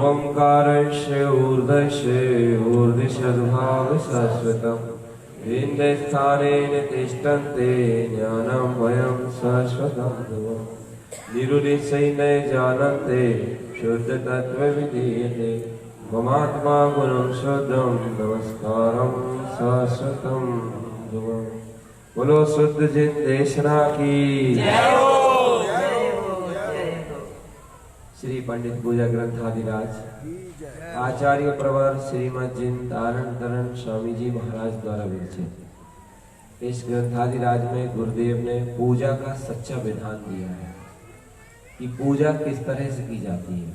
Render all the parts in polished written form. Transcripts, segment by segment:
ओंकारस्य ऊर्ध्वस्य ऊर्ध्वसद्भाव शाश्वतम् भिन्नस्थानेन तिष्ठन्ते ज्ञानं वयं शाश्वतं निरुदिशै न जानन्ते शुद्धतत्त्वविधीयते ममात्मा गुणं शुद्धं नमस्कारं शाश्वतं ध्रुवम्। बोलो शुद्ध जिन देशना की जय हो। श्री पंडित पूजा ग्रंथाधिराज आचार्य प्रवर श्रीमद जिन तारण तरण स्वामी जी महाराज द्वारा विरचित इस ग्रंथाधिराज में गुरुदेव ने पूजा का सच्चा विधान दिया है कि पूजा किस तरह से की जाती है,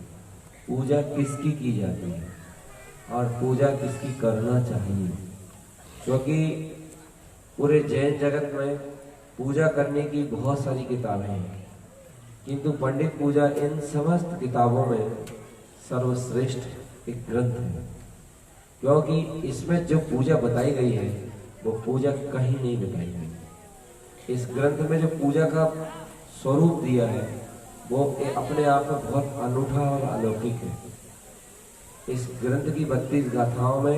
पूजा किसकी की जाती है और पूजा किसकी करना चाहिए। क्योंकि पूरे जैन जगत में पूजा करने की बहुत सारी किताबें हैं, किंतु पंडित पूजा इन समस्त किताबों में सर्वश्रेष्ठ एक ग्रंथ है। क्योंकि इसमें जो पूजा बताई गई है वो पूजा कहीं नहीं बताई गई। इस ग्रंथ में जो पूजा का स्वरूप दिया है वो अपने आप में बहुत अनूठा और अलौकिक है। इस ग्रंथ की 32 गाथाओं में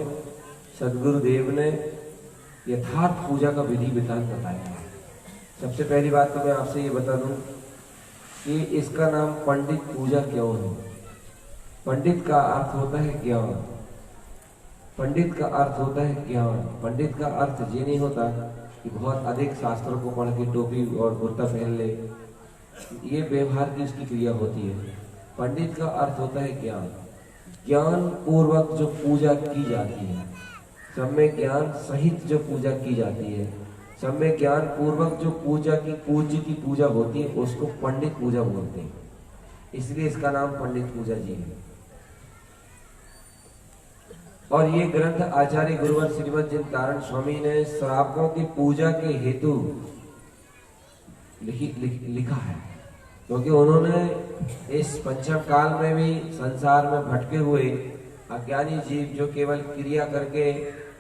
सदगुरुदेव ने यथार्थ पूजा का विधि विधान बताया है। सबसे पहली बात तो मैं आपसे ये बता दूं कि इसका नाम पंडित पूजा क्यों है। पंडित का अर्थ होता है ज्ञान, पंडित का अर्थ होता है ज्ञान। पंडित का अर्थ ये नहीं होता कि बहुत अधिक शास्त्रों को पढ़ के टोपी और कुर्ता पहन ले, ये व्यवहार की उसकी क्रिया होती है। पंडित का अर्थ होता है ज्ञान। ज्ञान पूर्वक जो पूजा की जाती है, सम्यक ज्ञान सहित जो पूजा की जाती है, सम्यक ज्ञान पूर्वक जो पूजा की पूज्य की पूजा होती है उसको पंडित पूजा बोलते हैं। इसलिए इसका नाम पंडित पूजा जी है। और ये ग्रंथ आचार्य गुरुवर श्रीमद जिन तारण स्वामी ने श्रावकों की पूजा के हेतु लिखा है। क्योंकि उन्होंने इस पंचम काल में भी संसार में भटके हुए अज्ञानी जीव जो केवल क्रिया करके,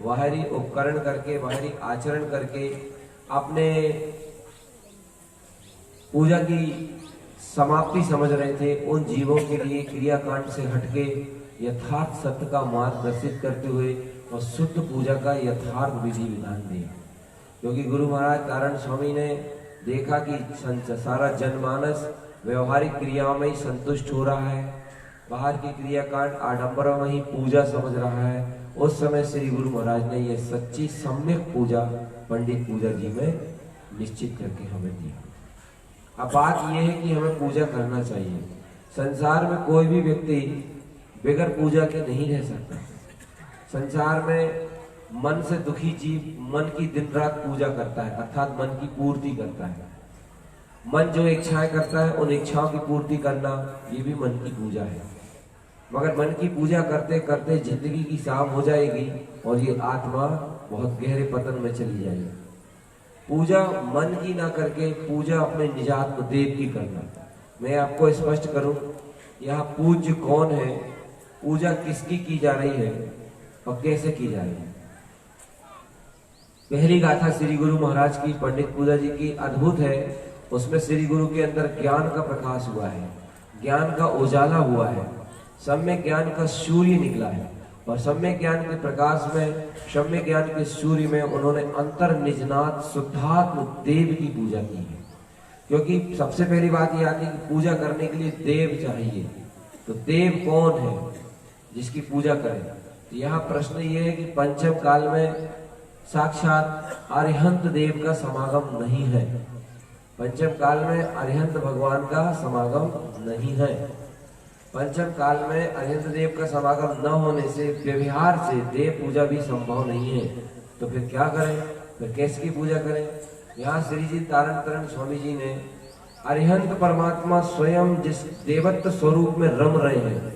बाहरी उपकरण करके, बाहरी आचरण करके अपने पूजा की समाप्ति समझ रहे थे, उन जीवों के लिए क्रियाकांड से हटके यथार्थ सत्य का मार्ग दर्शित करते हुए और शुद्ध पूजा का यथार्थ विधि विधान दिया। क्योंकि गुरु महाराज तारण स्वामी ने देखा कि सारा जनमानस व्यवहारिक क्रियाओं में ही संतुष्ट हो रहा है, बाहर की क्रियाकांड आडंबरों में ही पूजा समझ रहा है। उस समय श्री गुरु महाराज ने यह सच्ची सम्यक पूजा पंडित पूजा जी में निश्चित करके हमें दिया। अब बात यह है कि हमें पूजा करना चाहिए। संसार में कोई भी व्यक्ति बगैर पूजा के नहीं रह सकता। संसार में मन से दुखी जीव मन की दिन रात पूजा करता है, अर्थात मन की पूर्ति करता है। मन जो इच्छाएं करता है उन इच्छाओं की पूर्ति करना ये भी मन की पूजा है। मगर मन की पूजा करते करते जिंदगी की शाम हो जाएगी और ये आत्मा बहुत गहरे पतन में चली जाएगी। पूजा मन की ना करके पूजा अपने निजात्म देव की करना। मैं आपको स्पष्ट करूं, यहाँ पूज्य कौन है, पूजा किसकी की जा रही है और कैसे की जा रही है। पहली गाथा श्री गुरु महाराज की पंडित पूजा जी की अद्भुत है। उसमें श्री गुरु के अंदर ज्ञान का प्रकाश हुआ है, ज्ञान का उजाला हुआ है, सम्यक ज्ञान का सूर्य निकला है। और सम्यक ज्ञान के प्रकाश में, सम्यक ज्ञान के सूर्य में उन्होंने अंतर निजनाथ शुद्धात्म देव की पूजा की है। क्योंकि सबसे पहली बात यह आती है कि पूजा करने के लिए देव चाहिए। तो देव कौन है जिसकी पूजा करें। तो यहाँ प्रश्न ये है कि पंचम काल में साक्षात अरिहंत देव का समागम नहीं है। पंचम काल में अरिहंत भगवान का समागम नहीं है। पंचम काल में अरिहंत देव का समागम न होने से व्यवहार से देव पूजा भी संभव नहीं है। तो फिर क्या करें, फिर कैसे की पूजा करें। यहाँ श्री जी तारण तरण स्वामी जी ने अरिहंत परमात्मा स्वयं जिस देवत्व स्वरूप में रम रहे हैं,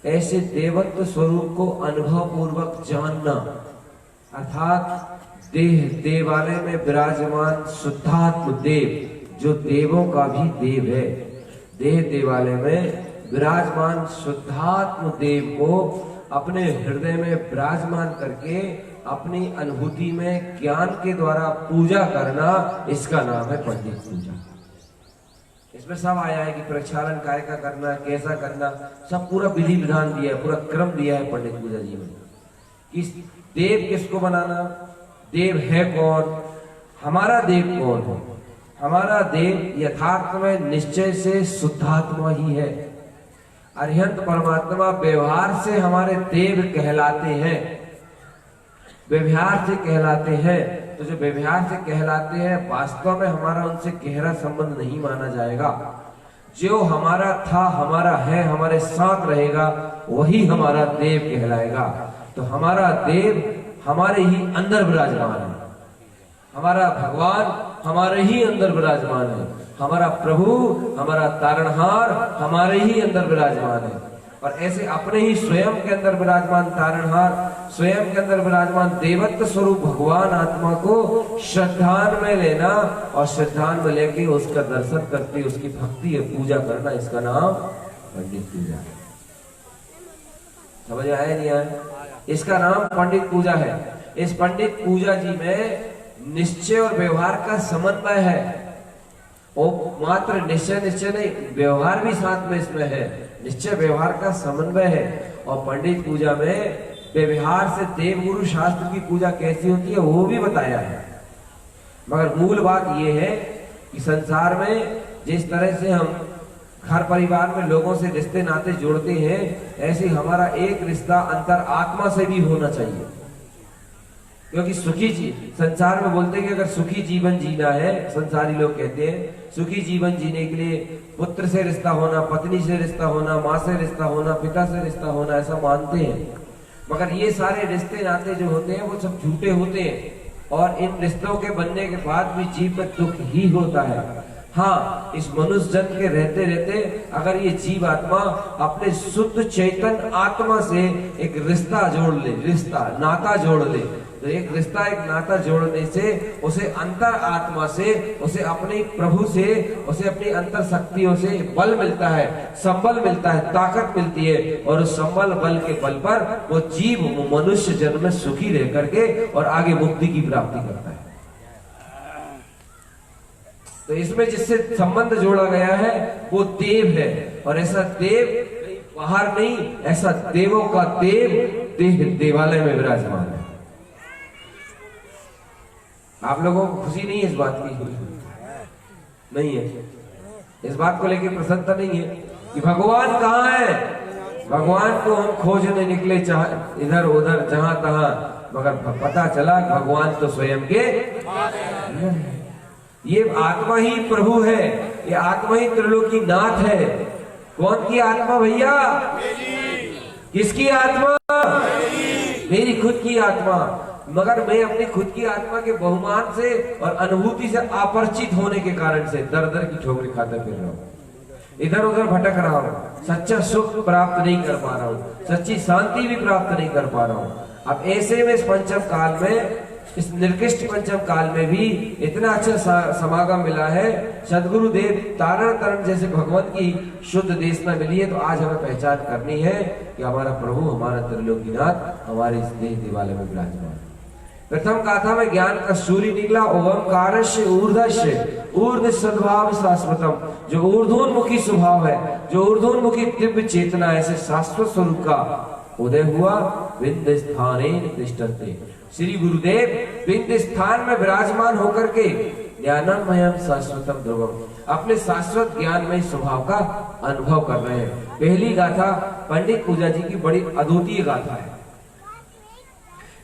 ऐसे देवत्व स्वरूप को अनुभव पूर्वक जानना, अर्थात देह देवालय में विराजमान शुद्धात्म देव जो देवों का भी देव है, देह देवालय में विराजमान शुद्धात्म देव को अपने हृदय में विराजमान करके अपनी अनुभूति में ज्ञान के द्वारा पूजा करना, इसका नाम है पंडित पूजा। इसमें सब आया है कि प्रक्षालन काय का करना, कैसा करना, सब पूरा विधि विधान दिया है, पूरा क्रम दिया है पंडित पूजा जी में। किस देव किसको बनाना, देव है कौन, हमारा देव कौन है। हमारा देव यथार्थ में निश्चय से शुद्धात्मा ही है। अरिहंत परमात्मा व्यवहार से हमारे देव कहलाते हैं, व्यवहार से कहलाते हैं। तो जो व्यवहार से कहलाते हैं वास्तव में हमारा उनसे गहरा संबंध नहीं माना जाएगा। जो हमारा था, हमारा है, हमारे साथ रहेगा, वही हमारा देव कहलाएगा। तो हमारा देव हमारे ही अंदर विराजमान है, हमारा भगवान हमारे ही अंदर विराजमान है, हमारा प्रभु, हमारा तारणहार हमारे ही अंदर विराजमान है। और ऐसे अपने ही स्वयं के अंदर विराजमान तारणहार, स्वयं के अंदर विराजमान देवत्व स्वरूप भगवान आत्मा को श्रद्धान में लेना और श्रद्धान में लेके उसका दर्शन करके उसकी भक्ति और पूजा करना, इसका नाम पंडित पूजा है। समझ आया नहीं आया? इसका नाम पंडित पूजा है। इस पंडित पूजा जी में निश्चय और व्यवहार का समन्वय है। और मात्र निश्चय नहीं, व्यवहार भी साथ में इसमें है। निश्चय व्यवहार का समन्वय है। और पंडित पूजा में व्यवहार से देवगुरु शास्त्र की पूजा कैसी होती है वो भी बताया है। मगर मूल बात यह है कि संसार में जिस तरह से हम घर परिवार में लोगों से रिश्ते नाते जोड़ते हैं, ऐसे हमारा एक रिश्ता अंतर आत्मा से भी होना चाहिए। क्योंकि संसार में बोलते हैं कि अगर सुखी जीवन जीना है, संसारी लोग कहते हैं सुखी जीवन जीने के लिए पुत्र से रिश्ता होना, पत्नी से रिश्ता होना, माँ से रिश्ता होना, पिता से रिश्ता होना, ऐसा मानते हैं। मगर ये सारे रिश्ते नाते जो होते हैं वो सब झूठे होते हैं। और इन रिश्तों के बनने के बाद भी जीव में दुख ही होता है। हाँ, इस मनुष्य जन्म के रहते रहते अगर ये जीव आत्मा अपने शुद्ध चैतन्य आत्मा से एक रिश्ता जोड़ ले, रिश्ता नाता जोड़ ले, तो एक रिश्ता एक नाता जोड़ने से उसे अंतर आत्मा से, उसे अपने प्रभु से, उसे अपनी अंतर शक्तियों से बल मिलता है, संबल मिलता है, ताकत मिलती है। और उस संबल बल के बल पर वो जीव मनुष्य जन्म में सुखी रह करके और आगे मुक्ति की प्राप्ति करता है। तो इसमें जिससे संबंध जोड़ा गया है वो देव है। और ऐसा देव बाहर नहीं, ऐसा देवों का देव देवालय में विराजमान है। आप लोगों को खुशी नहीं है इस बात की? नहीं है। इस बात को लेकर प्रसन्नता नहीं है कि भगवान कहाँ है। भगवान को हम खोजने निकले, चाहे इधर उधर जहां तहां, मगर पता चला भगवान तो स्वयं के, ये आत्मा ही प्रभु है, ये आत्मा ही त्रिलोकी नाथ है। कौन की आत्मा भैया? किसकी आत्मा? मेरी खुद की आत्मा। मगर मैं अपनी खुद की आत्मा के बहुमान से और अनुभूति से अपरिचित होने के कारण से दर दर की ठोकरें खाता फिर रहा हूँ, इधर उधर भटक रहा हूँ, सच्चा सुख प्राप्त नहीं कर पा रहा हूँ, सच्ची शांति भी प्राप्त नहीं कर पा रहा हूँ। अब ऐसे में इस पंचम काल में, इस निर्कृष्ट पंचम काल में भी इतना अच्छा समागम मिला है। सदगुरु देव तारण तरण जैसे भगवान की शुद्ध देशना मिली है। तो आज हमें पहचान करनी है कि हमारा प्रभु, हमारा त्रिलोकीनाथ हमारे इस देह देवालय में विराजमान। प्रथम गाथा में ज्ञान का सूर्य निकला, ओंकारस्य ऊर्ध्वस्य ऊर्ध्व सद्भाव शाश्वतम। जो ऊर्ध्वोन्मुखी स्वभाव है, जो ऊर्ध्वोन्मुखी दिव्य चेतना, ऐसे शाश्वत स्वरूप का उदय हुआ। विंध्य स्थाने तिष्ठन्ते। श्री गुरुदेव विंध्य स्थान में विराजमान होकर के ज्ञानमयम शाश्वतम ध्रुवम, अपने शाश्वत ज्ञान में स्वभाव का अनुभव कर रहे हैं। पहली गाथा पंडित पूजा जी की बड़ी अद्वितीय गाथा है।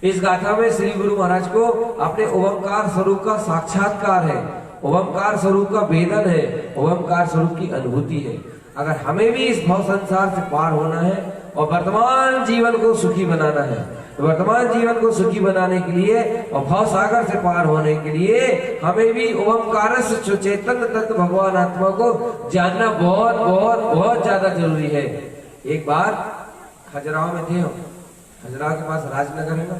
इस गाथा में श्री गुरु महाराज को अपने ओंकार स्वरूप का साक्षात्कार है, ओंकार स्वरूप का वेदन है, ओंकार स्वरूप की अनुभूति है। अगर हमें भी इस भव संसार से पार होना है और वर्तमान जीवन को सुखी बनाना है, तो वर्तमान जीवन को सुखी बनाने के लिए और भव सागर से पार होने के लिए हमें भी ओंकार से चैतन्य तत्व भगवान आत्मा को जानना बहुत बहुत बहुत ज्यादा जरूरी है। एक बार खजुराहो में थे हम, खजुराहो के पास राजनगर है ना,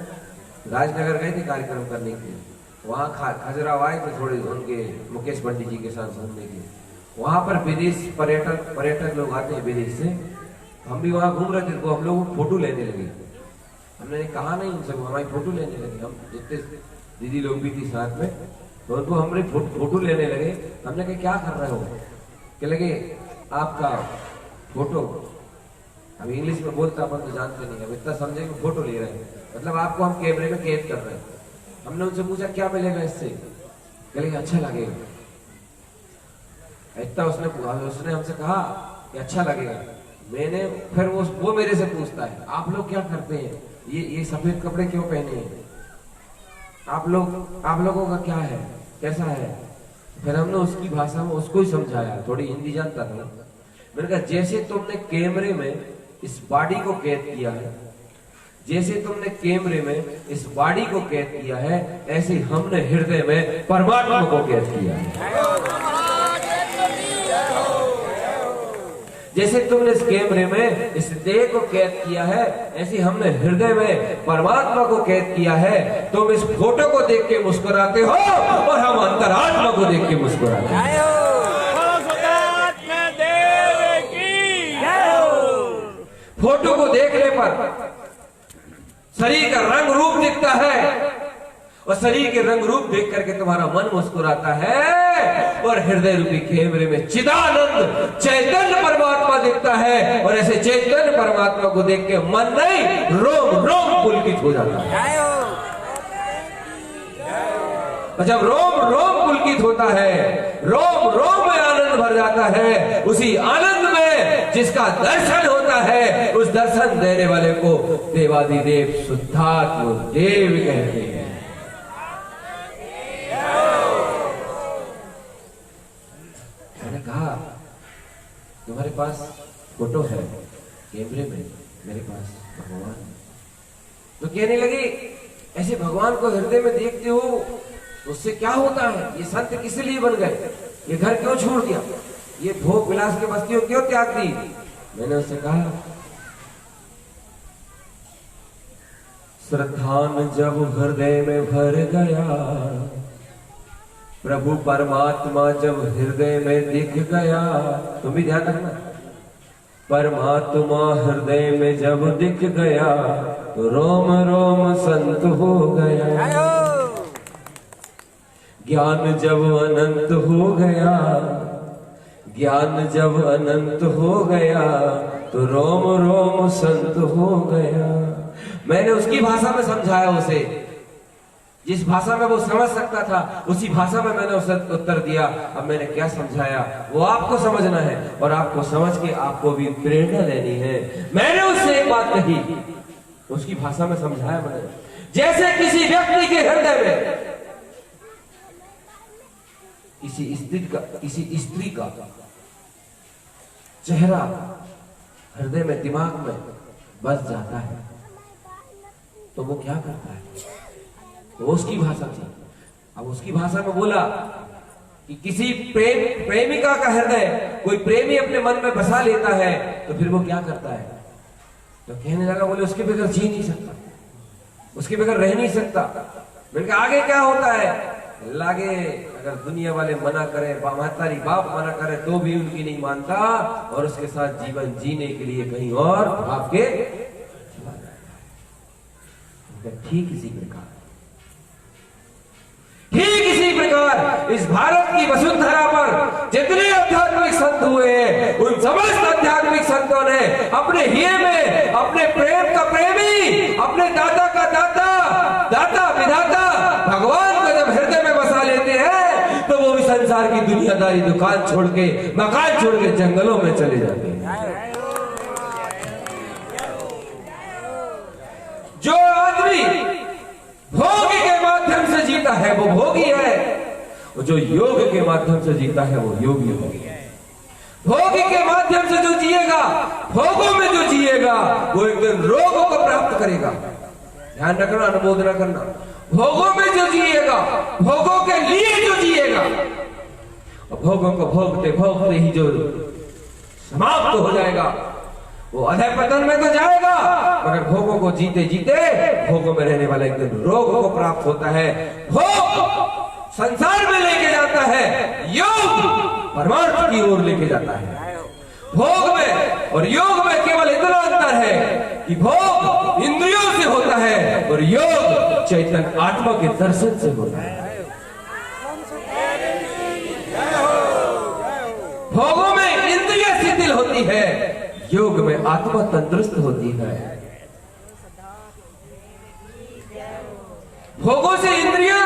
राजनगर गए थे कार्यक्रम करने के लिए। वहाँ खजुराहो आए थे थोड़े उनके मुकेश पंडित जी के साथ घूमने के लिए। वहाँ पर विदेश पर्यटक लोग आते हैं विदेश से। हम भी वहाँ घूम रहे थे तो हम लोग फोटो लेने लगे। हमने कहा नहीं उनसे, हमारी फोटो लेने लगे। हम जितने दीदी लोग भी थी साथ में, तो उनको हमारे फोटो लेने लगे। हमने कहा क्या कर रहे हो? कि लगे आपका फोटो, अब इंग्लिश में बोलता अपन तो जानते नहीं, अब इतना समझे कि फोटो ले रहे हैं, मतलब आपको हम कैमरे में कैद कर रहे हैं। हमने उनसे पूछा क्या मिलेगा इससे, कहेंगे अच्छा लगेगा। इतना उसने हमसे कहा कि अच्छा लगेगा। मैंने फिर वो मेरे से पूछता है आप लोग क्या करते हैं, ये सफेद कपड़े क्यों पहने हैं, आप लोगों का क्या है, कैसा है। फिर हमने उसकी भाषा में उसको ही समझाया, थोड़ी हिंदी जानता था। मैंने कहा जैसे तुमने कैमरे में इस बॉडी को कैद किया है, जैसे तुमने कैमरे में इस बॉडी को कैद किया है, ऐसे हमने हृदय में परमात्मा को कैद किया है। जैसे तुमने इस कैमरे में इस देह को कैद किया है, ऐसे हमने हृदय में परमात्मा को कैद किया है। तुम इस फोटो को देख के मुस्कुराते हो और हम अंतरात्मा को देख के मुस्कुराते हैं। फोटो को देखने पर शरीर का रंग रूप दिखता है और शरीर के रंग रूप देख करके तुम्हारा मन मुस्कुराता है और हृदय रूपी कैमरे में चिदानंद चैतन्य परमात्मा दिखता है और ऐसे चैतन्य परमात्मा को देख के मन नहीं रोम रोम पुलकित हो जाता है। और जब रोम रोम पुलकित होता है, रोम रोम में आनंद भर जाता है, उसी आनंद में जिसका दर्शन होता है, उस दर्शन देने वाले को देवादिदेव शुद्धात्म देव कहते हैं। मैंने कहा तुम्हारे पास फोटो है कैमरे में, मेरे पास भगवान। तो कहने लगी ऐसे भगवान को हृदय में देखते हो उससे क्या होता है, ये संत किस लिए बन गए, ये घर क्यों छोड़ दिया, ये भोग विलास की बस्तियों क्यों त्याग दी। मैंने उससे कहा श्रद्धान जब हृदय में भर गया, प्रभु परमात्मा जब हृदय में दिख गया, तुम भी ध्यान रखना, परमात्मा हृदय में जब दिख गया तो रोम रोम संत हो गया। ज्ञान जब अनंत हो गया, ज्ञान जब अनंत हो गया तो रोम रोम संत हो गया। मैंने उसकी भाषा में समझाया उसे, जिस भाषा में वो समझ सकता था उसी भाषा में मैंने उसे उत्तर दिया। अब मैंने क्या समझाया वो आपको समझना है और आपको समझ के आपको भी प्रेरणा लेनी है। मैंने उससे एक बात कही, उसकी भाषा में समझाया मैंने, जैसे किसी व्यक्ति के हृदय में किसी स्त्री का चेहरा हृदय में दिमाग में बस जाता है तो वो क्या करता है, तो उसकी भाषा थी। अब उसकी भाषा में बोला कि किसी प्रेमिका का हृदय कोई प्रेमी अपने मन में बसा लेता है तो फिर वो क्या करता है, तो कहने लगा बोले उसके बगैर जी नहीं सकता, उसके बगैर रह नहीं सकता। मैंने कहा आगे क्या होता है, लागे अगर दुनिया वाले मना करे, महतारी बाप मना करे तो भी उनकी नहीं मानता और उसके साथ जीवन जीने के लिए कहीं और आपके ठीक इसी प्रकार इस भारत की वसुंधरा पर जितने आध्यात्मिक संत हुए हैं उन समस्त आध्यात्मिक संतों ने अपने हिये में अपने प्रेम का प्रेमी, अपने दाता का दाता, दाता विधाता भगवान को जब हृदय में बसा लेते हैं तो वो भी संसार की दुनियादारी दुकान छोड़ के, मकान छोड़ के जंगलों में चले जाते हैं। जो आदमी भोग के माध्यम से जीता है वो भोगी है, और जो योग के माध्यम से जीता है वो योगी है। भोग के माध्यम से जो जिएगा, भोगों में जो जिएगा वो एक दिन रोगों को प्राप्त करेगा। ध्यान रखना, अनुमोदना करना। भोगों में जो जिएगा, भोगों के लिए जो जिएगा, और भोगों को भोगते भोगते ही जो समाप्त हो जाएगा वो अधः पतन में तो जाएगा, मगर भोगों को जीते जीते भोगों में रहने वाला एक दिन रोग को प्राप्त होता है। भोग संसार में लेके जाता है, योग परमार्थ की ओर लेके जाता है। भोग में और योग में केवल इतना अंतर है कि भोग इंद्रियों से होता है और योग चैतन्य आत्मा के दर्शन से होता है। भोगों होती है, योग में आत्मा तंदुरुस्त होती है। भोगों से इंद्रियां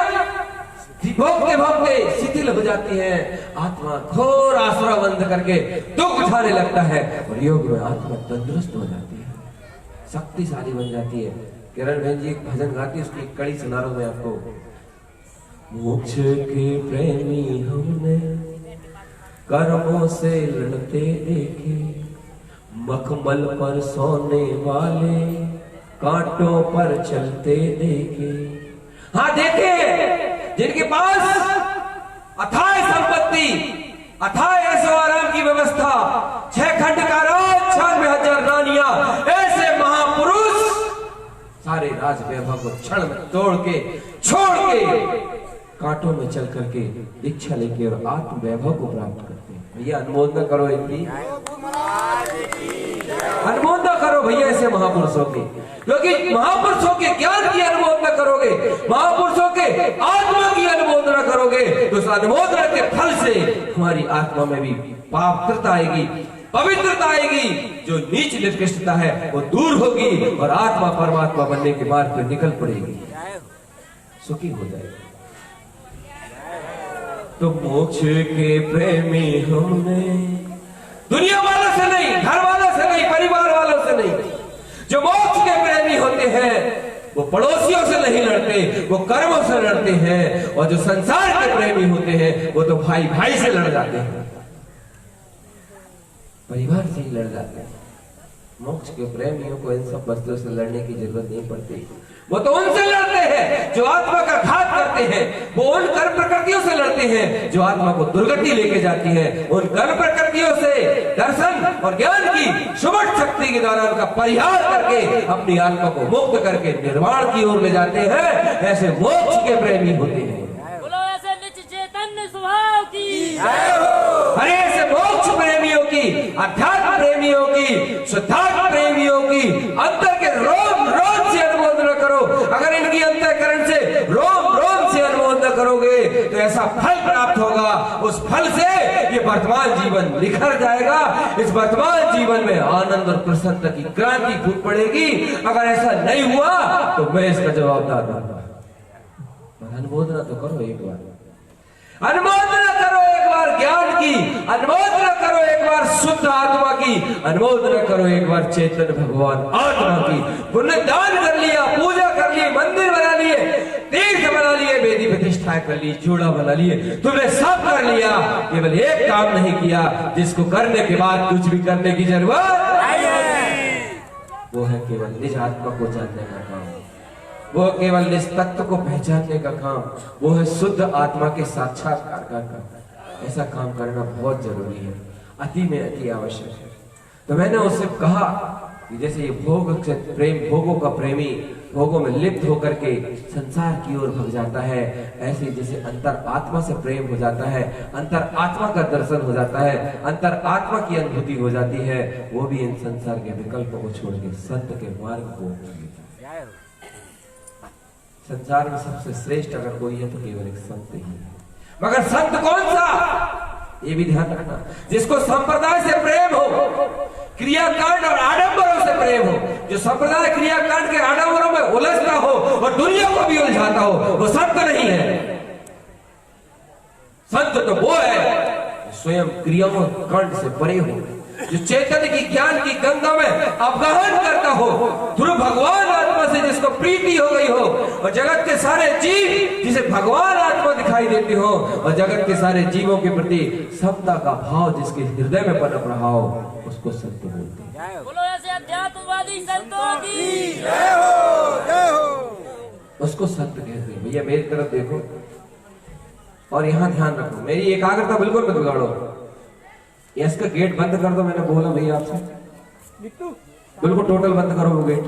भोगते भोगते शिथिल हो जाती है, आत्मा घोर आसरा बंद करके दुख उठाने लगता है, और योग में आत्मा तंदुरुस्त हो जाती है, शक्तिशाली बन जाती है। किरण बहन जी एक भजन गाती है, उसकी एक कड़ी सुना रहा हूं मैं आपको। मोक्ष के प्रेमी हमने कर्मों से लड़ते देखे, मखमल पर सोने वाले कांटों पर चलते देखे। हाँ देखे, जिनके पास अथाह संपत्ति, अथाह ऐशो आराम की व्यवस्था, 6 खंड का राज, 96,000 रानियां, ऐसे महापुरुष सारे राज वैभव को क्षण में तोड़ के छोड़ के कांटों में चल करके दीक्षा लेके और आत्म वैभव को प्राप्त करते हैं। भैया अनुमोदन करो इनकी, अनुमोदन करो भैया ऐसे महापुरुषों की, क्योंकि महापुरुषों के ज्ञान की अनुमोदना करोगे, महापुरुषों के आत्मा की अनुमोदना करोगे, तो उस अनुमोदना के फल से हमारी आत्मा में भी पवित्रता आएगी, पवित्रता आएगी। जो नीच निकृष्टता है वो दूर होगी और आत्मा परमात्मा बनने के मार्ग पर निकल पड़ेगी, सुखी हो जाएगी। तो मोक्ष के प्रेमी हमने, दुनिया वालों से नहीं, घर वालों से नहीं, परिवार वालों से नहीं, जो मोक्ष के प्रेमी होते हैं वो पड़ोसियों से नहीं लड़ते, वो कर्मों से लड़ते हैं, और जो संसार के प्रेमी होते हैं वो तो भाई भाई से लड़ जाते हैं, परिवार से ही लड़ जाते हैं। मोक्ष के प्रेमियों को इन सब वस्तुओं से लड़ने की जरूरत नहीं पड़ती, वो तो उनसे लड़ते हैं जो आत्मा का घात करते हैं, वो उन कर्म प्रकृतियों से लड़ते हैं जो आत्मा को दुर्गति लेके जाती है, उन कर्म प्रकृतियों से दर्शन और ज्ञान की सुमट शक्ति के द्वारा उनका परिहार करके अपनी आत्मा को मुक्त करके निर्वाण की ओर ले जाते हैं। ऐसे मोक्ष के प्रेमी होते हैं। बोलो ऐसे नित्य चैतन्य स्वभाव की जय हो। अरे ऐसे मोक्ष प्रेमियों की, अध्यात्म प्रेमियों की, शुद्धात्म प्रेमियों की अंतर के रोम रोम से अनुमोदन करो। अगर इनकी अंतःकरण से रोम रोम से अनुमोदन करोगे तो ऐसा फल प्राप्त होगा, उस फल से ये वर्तमान जीवन निखर जाएगा, इस वर्तमान जीवन में आनंद और प्रसन्नता की क्रांति फूट पड़ेगी। अगर ऐसा नहीं हुआ तो मैं इसका जवाबदार रहूंगा। अनुमोदना तो करो एक बार, अनुमोदना करो एक बार ज्ञान की, अनुमोदना करो एक बार शुद्ध आत्मा की, अनुमोदना करो एक बार चेतन भगवान आत्मा की। पुण्य दान कर लिया, पूजा कर ली, मंदिर बना लिए, तीर्थ बना लिए, वेदी प्रतिष्ठा कर ली, चूड़ा बना लिए, तुमने सब कर लिया, केवल एक काम नहीं किया जिसको करने के बाद कुछ भी करने की जरूरत नहीं है। वो है केवल निज आत्मा को जानने का काम, वो केवल निज तत्व को पहचानने का काम, वो है शुद्ध आत्मा के साक्षात्कार का काम। ऐसा काम करना बहुत जरूरी है, अति में अति आवश्यक है। तो मैंने उससे कहा कि जैसे ये भोग से प्रेम, भोगों का प्रेमी भोगों में लिप्त होकर के संसार की ओर भग जाता है, ऐसे जैसे अंतर आत्मा से प्रेम हो जाता है, अंतर आत्मा का दर्शन हो जाता है, अंतर आत्मा की अनुभूति हो जाती है, वो भी इन संसार के विकल्पों को छोड़ के संत के मार्ग को अपनाता है। संसार में सबसे श्रेष्ठ अगर कोई है तो केवल एक संत ही है। मगर संत कौन सा, ये भी ध्यान रखना, जिसको संप्रदाय से प्रेम हो, क्रियाकांड और आडंबरों से प्रेम हो। जो संप्रदाय क्रियाकांड के आडंबरों में उलझता हो और दुनिया को भी उलझाता हो, वो संत नहीं है। संत तो वो है स्वयं क्रियाओं कांड से परे हो, जो चैतन्य की ज्ञान की गंगा में अवगाहन करता हो, ध्रुव भगवान आत्मा से जिसको प्रीति हो गई हो, और जगत के सारे जीव जिसे भगवान आत्मा दिखाई देती हो, और जगत के सारे जीवों के प्रति समता का भाव जिसके हृदय में पनप रहा हो, उसको संत बोलते हैं। बोलो ऐसे अध्यात्मवादी संतों की जय हो, जय हो। उसको संत कहते हैं। भैया मेरी तरफ देखो और यहाँ ध्यान रखो, मेरी एकाग्रता बिल्कुल मत बिगाड़ो। इसका गेट बंद कर दो, मैंने बोला भैया आपसे, बिल्कुल टोटल बंद करो वो गेट।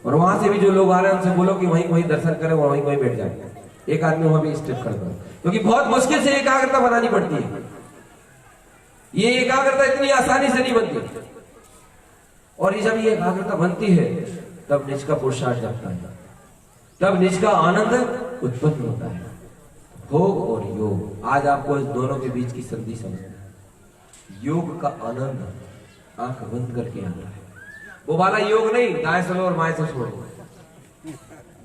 और वहां से भी जो लोग आ रहे हैं उनसे बोलो कि वहीं दर्शन करें, वहीं बैठ जाए। एक आदमी वहां भी स्टेप कर दो, क्योंकि बहुत मुश्किल से एकाग्रता बनानी पड़ती है। ये एकाग्रता इतनी आसानी से नहीं बनती, और जब ये एकाग्रता बनती है तब निज का पुरुषार्थ जगता है, तब निज का आनंद उत्पन्न होता है। भोग और योग, आज आपको इस दोनों के बीच की संधि समझना है। योग का आनंद आंख बंद करके आता है। वो वाला योग नहीं दाएं से लो और बाएं से छोड़ो,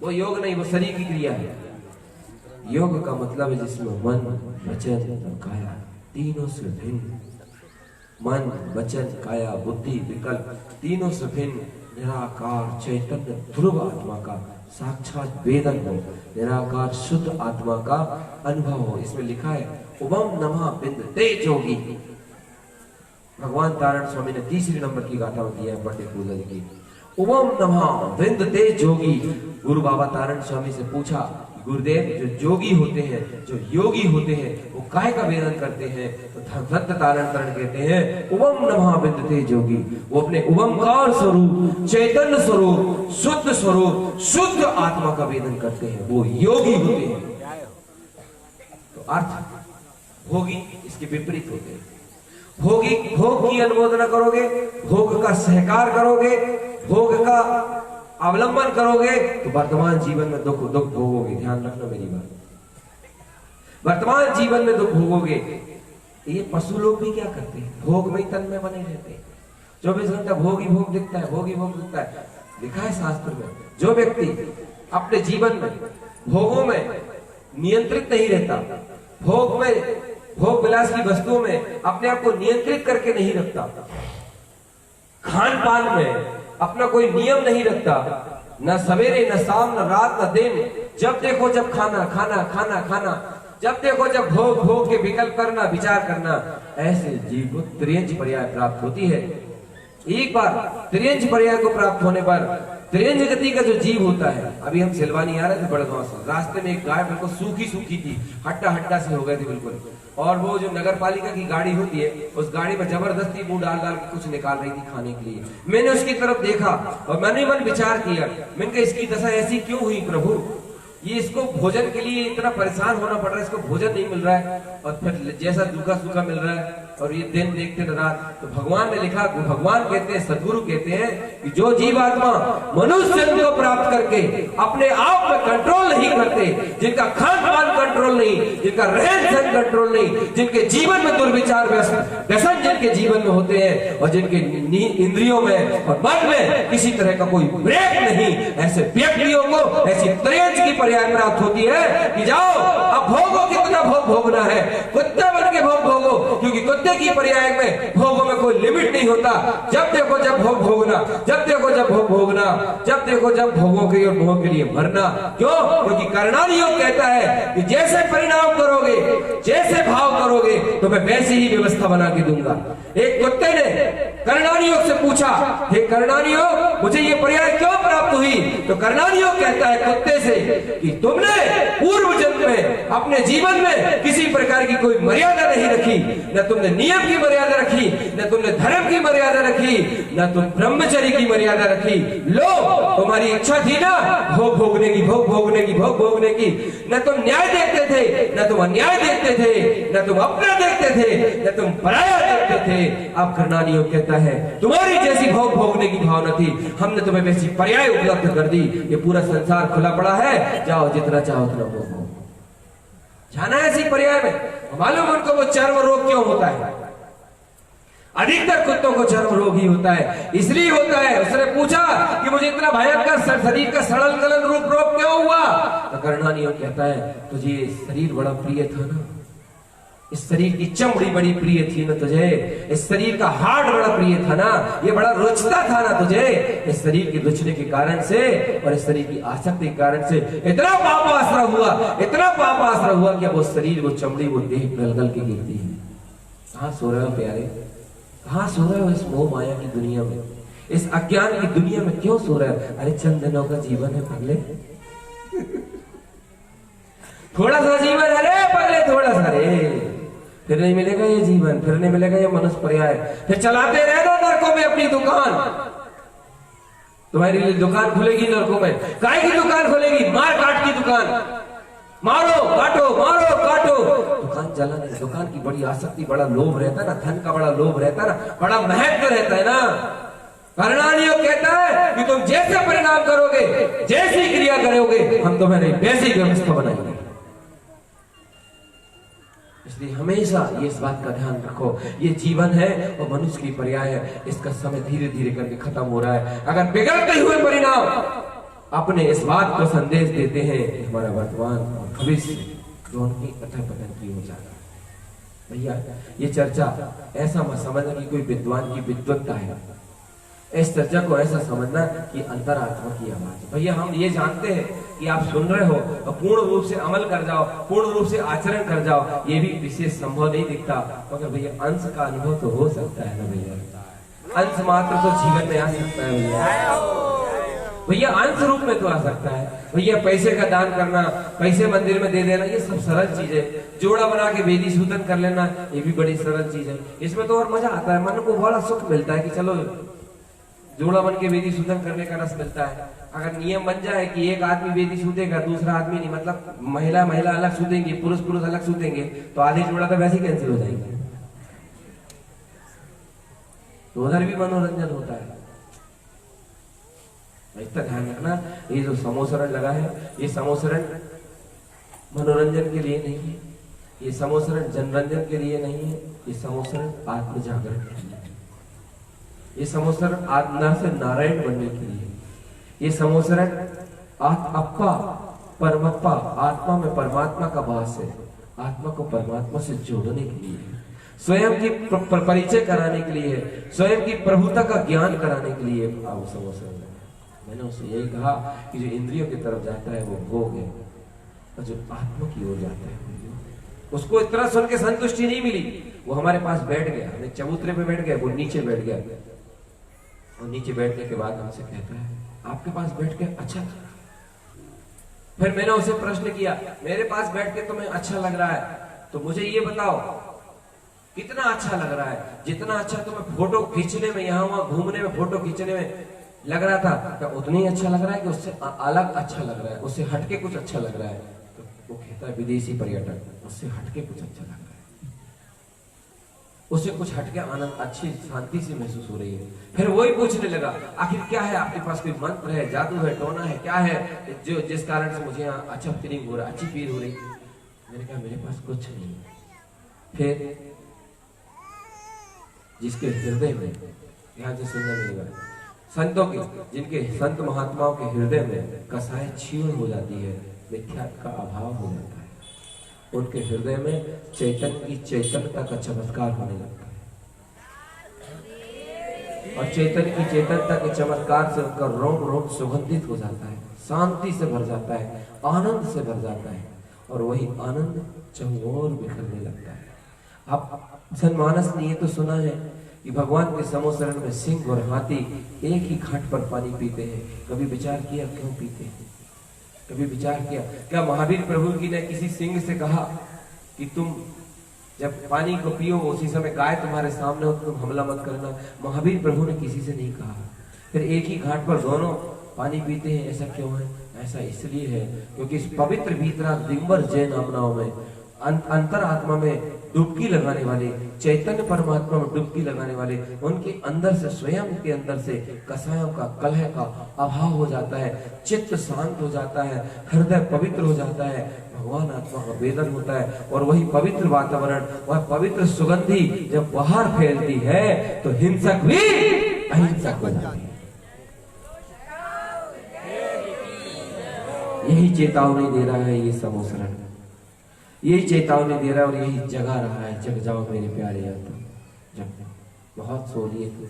वो योग नहीं, वो शरीर की क्रिया है। योग का मतलब है जिसमें मन वचन और काया तीनों से भिन्न, मन वचन काया बुद्धि विकल्प तीनों से भिन्न निराकार चैतन्य ध्रुव आत्मा का साक्षात वेदन हो, निराकार शुद्ध आत्मा का अनुभव हो। इसमें लिखा है उभम नमः बिंदते जोगी। भगवान तारण स्वामी ने तीसरी नंबर की गाथा में दिया है पंडित पूजा जी की, उभम नमः बिंदते जोगी। गुरु बाबा तारण स्वामी से पूछा, गुरुदेव जो जोगी होते हैं, जो योगी होते हैं, वो काय का वेदन करते हैं? तो भक्त तारण कहते हैं उभम नमः बिंदते जोगी। वो अपने उभमकार स्वरूप चैतन्य स्वरूप शुद्ध स्वरूप शुद्ध आत्मा का वेदन करते हैं, वो योगी होते हैं। तो अर्थ भोगी इसके विपरीत होते हैं। भोगी भोग की अनुमोदना करोगे, भोग का सहकार करोगे, भोग का अवलंबन करोगे तो वर्तमान जीवन में दुख भोगोगे। ध्यान रखना मेरी बात, वर्तमान जीवन में दुख भोगोगे। ये पशु लोग भी क्या करते हैं, भोग में ही तन में बने रहते हैं। 24 घंटा भोग ही भोग दिखता है, भोग ही भोग दिखता है। लिखा है शास्त्र में, जो व्यक्ति अपने जीवन में भोगों में नियंत्रित नहीं रहता, भोग में भोग विलास की वस्तुओं में अपने आप को नियंत्रित करके नहीं रखता, खान पान में अपना कोई नियम नहीं रखता, न सवेरे न शाम न रात न दिन, जब देखो जब खाना खाना खाना खाना, जब देखो जब भोग भोग के विकल्प करना विचार करना, ऐसे जीव को त्रियंच पर्याय प्राप्त होती है। एक बार त्रियंच पर्याय को प्राप्त होने पर त्रियंच गति का जो जीव होता है, अभी हम सिलवानी आ रहे थे बड़गांव से, रास्ते में एक गाय बिल्कुल सूखी सूखी थी, हट्टा हट्टा से हो गए थे बिल्कुल, और वो जो नगर पालिका की गाड़ी होती है उस गाड़ी में जबरदस्ती मुंह डाल डाल के कुछ निकाल रही थी खाने के लिए। मैंने उसकी तरफ देखा और मैंने मन विचार किया, मैंने कहा इसकी दशा ऐसी क्यों हुई प्रभु, ये इसको भोजन के लिए इतना परेशान होना पड़ रहा है, इसको भोजन नहीं मिल रहा है और फिर जैसा सूखा सूखा मिल रहा है और ये दिन देखते न रात। तो भगवान ने लिखा, भगवान कहते हैं, सदगुरु कहते हैं कि जो जीवात्मा मनुष्य जन्म को प्राप्त करके अपने आप में कंट्रोल नहीं करते, जिनका खान पान कंट्रोल नहीं, जिनका रहन सहन कंट्रोल नहीं, जिनके जीवन में दुर्विचार व्यसन जिनके जीवन में होते हैं और जिनके इंद्रियों में और मन में किसी तरह का कोई ब्रेक नहीं, ऐसे व्यक्तियों को ऐसी त्रियंच की पर्याय प्राप्त होती है कि जाओ अब भोगो, कितना भोग भोगना है, कुत्ते बन के भोग भोगो, क्योंकि कुत्ते की पर्याय में भोगों में कोई लिमिट नहीं होता। जब देखो जब भोग भोगना, जब देखो जब भोग भोगना, जब देखो जब भोगों के और भोग के लिए मरना। क्यों? क्योंकि कर्णानी योग कहता है कि जैसे परिणाम करोगे, जैसे भाव करोगे, तो मैं वैसी ही व्यवस्था बना के दूंगा। एक कुत्ते ने कर्णानी योग से पूछा, हे कर्णानी योग, मुझे ये पर्याय क्यों प्राप्त हुई? तो कर्णानी योग कहता है कुत्ते से कि तुमने पूर्व जन्म में अपने जीवन में किसी प्रकार की कोई मर्यादा नहीं रखी, न तुमने नियम की मर्यादा रखी, न तुमने धर्म की मर्यादा रखी, न तुम ब्रह्मचर्य की मर्यादा रखी। लो, तुम्हारी इच्छा थी ना भोग भोगने की, भोग भोगने की, भोग भोगने की, न तुम न्याय देखते थे, न तुम अन्याय देखते थे, न तुम अपना देखते थे, न तुम पराया देखते थे। अब कर्णानी योग कहता है तुम्हारी जैसी भोग भोगने की भावना थी, हमने तुम्हें वैसी पर्याय उपलब्ध कर दी। ये पूरा संसार खुला पड़ा है, जाओ जितना चाहो उतना भोगो। जाना है ऐसी पर्याय में। मालूम उनको वो चर्म रोग क्यों होता है? अधिकतर कुत्तों को चर्म रोग ही होता है, इसलिए होता है। उसने पूछा कि मुझे इतना भयंकर शरीर का सड़न गलन रूप रोग क्यों हुआ? तो कर्णानी योग कहता है तुझे शरीर बड़ा प्रिय था ना, इस शरीर की चमड़ी बड़ी प्रिय थी ना तुझे, इस शरीर का हार्ट बड़ा प्रिय था ना, ये बड़ा रुचता था ना तुझे। इस शरीर के रुचने के कारण से और इस शरीर की आसक्ति के कारण से इतना पाप आश्रय हुआ, इतना पाप आश्रय हुआ कि अब वो शरीर, वो चमड़ी, वो देह गल के गिरती है। कहाँ सो रहे हो प्यारे, कहाँ सो रहे हो? इस मोह माया की दुनिया में, इस अज्ञान की दुनिया में क्यों सो रहे हो? अरे चंद दिनों का जीवन है पगले, थोड़ा सा जीवन है रे पगले, थोड़ा सा रे, फिर नहीं मिलेगा ये जीवन, फिर नहीं मिलेगा ये मनुष्य पर्याय। फिर चलाते रहना नरकों में अपनी दुकान। तुम्हारी लिए दुकान खुलेगी नरकों में। काय की दुकान खुलेगी? मार काट की दुकान, मारो काटो, मारो काटो। दुकान चला नहीं, दुकान की बड़ी आसक्ति, बड़ा लोभ रहता है ना, धन का बड़ा लोभ रहता है ना, बड़ा महत्व रहता है ना। कर्णानी योग कहता है कि तुम जैसे परिणाम करोगे, जैसी क्रिया करोगे, हम तुम्हें वैसी व्यवस्था बनाएंगे। इसलिए हमेशा ये इस बात का ध्यान रखो, ये जीवन है और मनुष्य की पर्याय है, इसका समय धीरे धीरे करके खत्म हो रहा है। अगर बिगड़ते हुए परिणाम अपने इस बात को संदेश देते हैं कि हमारा वर्तमान और भविष्य दोनों ही अथः पतन की हो जाता है। भैया ये चर्चा ऐसा मत समझना कि कोई विद्वान की विद्वत्ता है, इस चर्चा को ऐसा समझना कि अंतरात्मा की आवाज है। भैया हम ये जानते हैं कि आप सुन रहे हो और पूर्ण रूप से अमल कर जाओ, पूर्ण रूप से आचरण कर जाओ, ये भी विशेष संभव नहीं दिखता, मगर भैया अंश का अनुभव तो हो सकता है ना भैया, अंश मात्र तो जीवन में आ सकता है भैया, अंश रूप में तो आ सकता है भैया। पैसे का दान करना, पैसे मंदिर में दे देना, ये सब सरल चीज है। जोड़ा बना के वेदी सूतन कर लेना, ये भी बड़ी सरल चीज है। इसमें तो और मजा आता है, मन को बड़ा सुख मिलता है कि चलो जोड़ा बन के वेदी सूतन करने का रस मिलता है। अगर नियम बन जाए कि एक आदमी वेदी सूतेगा, दूसरा आदमी नहीं, मतलब महिला महिला अलग सूतेंगे, पुरुष पुरुष अलग सूतेंगे, तो आधे जोड़ा तो वैसे ही कैंसिल हो जाएंगे, तो उधर भी मनोरंजन होता है। इसका ध्यान रखना, ये जो समोसरण लगा है, ये समोसरण मनोरंजन के लिए नहीं है, ये समोसरण जनरंजन के लिए नहीं है, ये समोसरण आत्म जागरण के लिए, ये समोसरण आत्मा से नारायण बनने के लिए, ये समोसरण अप्पा परमप्पा, आत्मा में परमात्मा का वास है, आत्मा को परमात्मा से जोड़ने के लिए, स्वयं की परिचय कराने के लिए, स्वयं की प्रभुता का ज्ञान कराने के लिए आओ समोसरण। मैंने उससे यही कहा कि जो इंद्रियों की तरफ जाता है वो भोग है, और जो आत्मा की ओर जाता है उसको इतना सुन के संतुष्टि नहीं मिली, वो हमारे पास बैठ गया, हमें चबूतरे पे बैठ गया, वो नीचे बैठ गया, और नीचे बैठने के बाद हमसे कहता है आपके पास बैठ के अच्छा लग रहा है। फिर मैंने उसे प्रश्न किया, मेरे पास बैठ के तुम्हें अच्छा लग रहा है, तो मुझे ये बताओ कितना अच्छा लग रहा है? जितना अच्छा तुम्हें फोटो खींचने में, यहाँ वहां घूमने में, फोटो खींचने में लग रहा था, क्या उतना ही अच्छा लग रहा है कि उससे अलग अच्छा लग रहा है, उससे हटके कुछ अच्छा लग रहा है? तो वो कहता है विदेशी पर्यटक, उससे हटके कुछ अच्छा लग रहा है, उससे कुछ हटके आनंद, अच्छी शांति से महसूस हो रही है। फिर वही पूछने लगा आखिर क्या है आपके पास, कोई मंत्र है, जादू है, टोना है, क्या है जो जिस कारण से मुझे यहाँ अच्छा फीलिंग हो रहा है, अच्छी फील हो रही? मैंने कहा मेरे पास कुछ नहीं है। फिर जिसके हृदय में, ध्यान से सुनना मेरी बात, संतों के, जिनके संत महात्माओं के हृदय में कसाय क्षीण हो जाती है, मिथ्यात्व का अभाव हो जाता है, उनके हृदय में चैतन्य की चैतन्यता का चमत्कार होने लगता है, और चैतन्य की चैतन्यता के चमत्कार से उनका रोम रोम सुगंधित हो जाता है, शांति से भर जाता है, आनंद से भर जाता है, और वही आनंद चहुओर बिखरने लगता है। अब जनमानस ने ये तो सुना है कि भगवान के समोसरण में सिंह और हाथी एक ही घाट पर पानी पीते हैं। कभी विचार किया क्यों पीते हैं? कभी विचार किया क्या महावीर प्रभु जी ने किसी सिंह से कहा कि तुम जब पानी को पियो उसी समय गाय तुम्हारे सामने हो तुम हमला मत करना? महावीर प्रभु ने किसी से नहीं कहा। फिर एक ही घाट पर दोनों पानी पीते हैं, ऐसा क्यों है? ऐसा इसलिए है क्योंकि इस पवित्र भीतरा दिगंबर जैन अपनाओं में अंतर आत्मा में डुबकी लगाने वाले, चैतन्य परमात्मा में डुबकी लगाने वाले, उनके अंदर से, स्वयं के अंदर से कसायों का, कलह का अभाव हो जाता है, चित्त शांत हो जाता है, हृदय पवित्र हो जाता है, भगवान आत्मा का वेदन होता है, और वही पवित्र वातावरण, वह पवित्र सुगंधी जब बाहर फैलती है तो हिंसक भी अहिंसक हो जाती है। यही चेतावनी दे रहा है ये समोसरण, यही चेतावनी दे रहा है और यही जगा रहा है, जग जाओ मेरे प्यारे आत्मा, जग। बहुत सो लिए थे,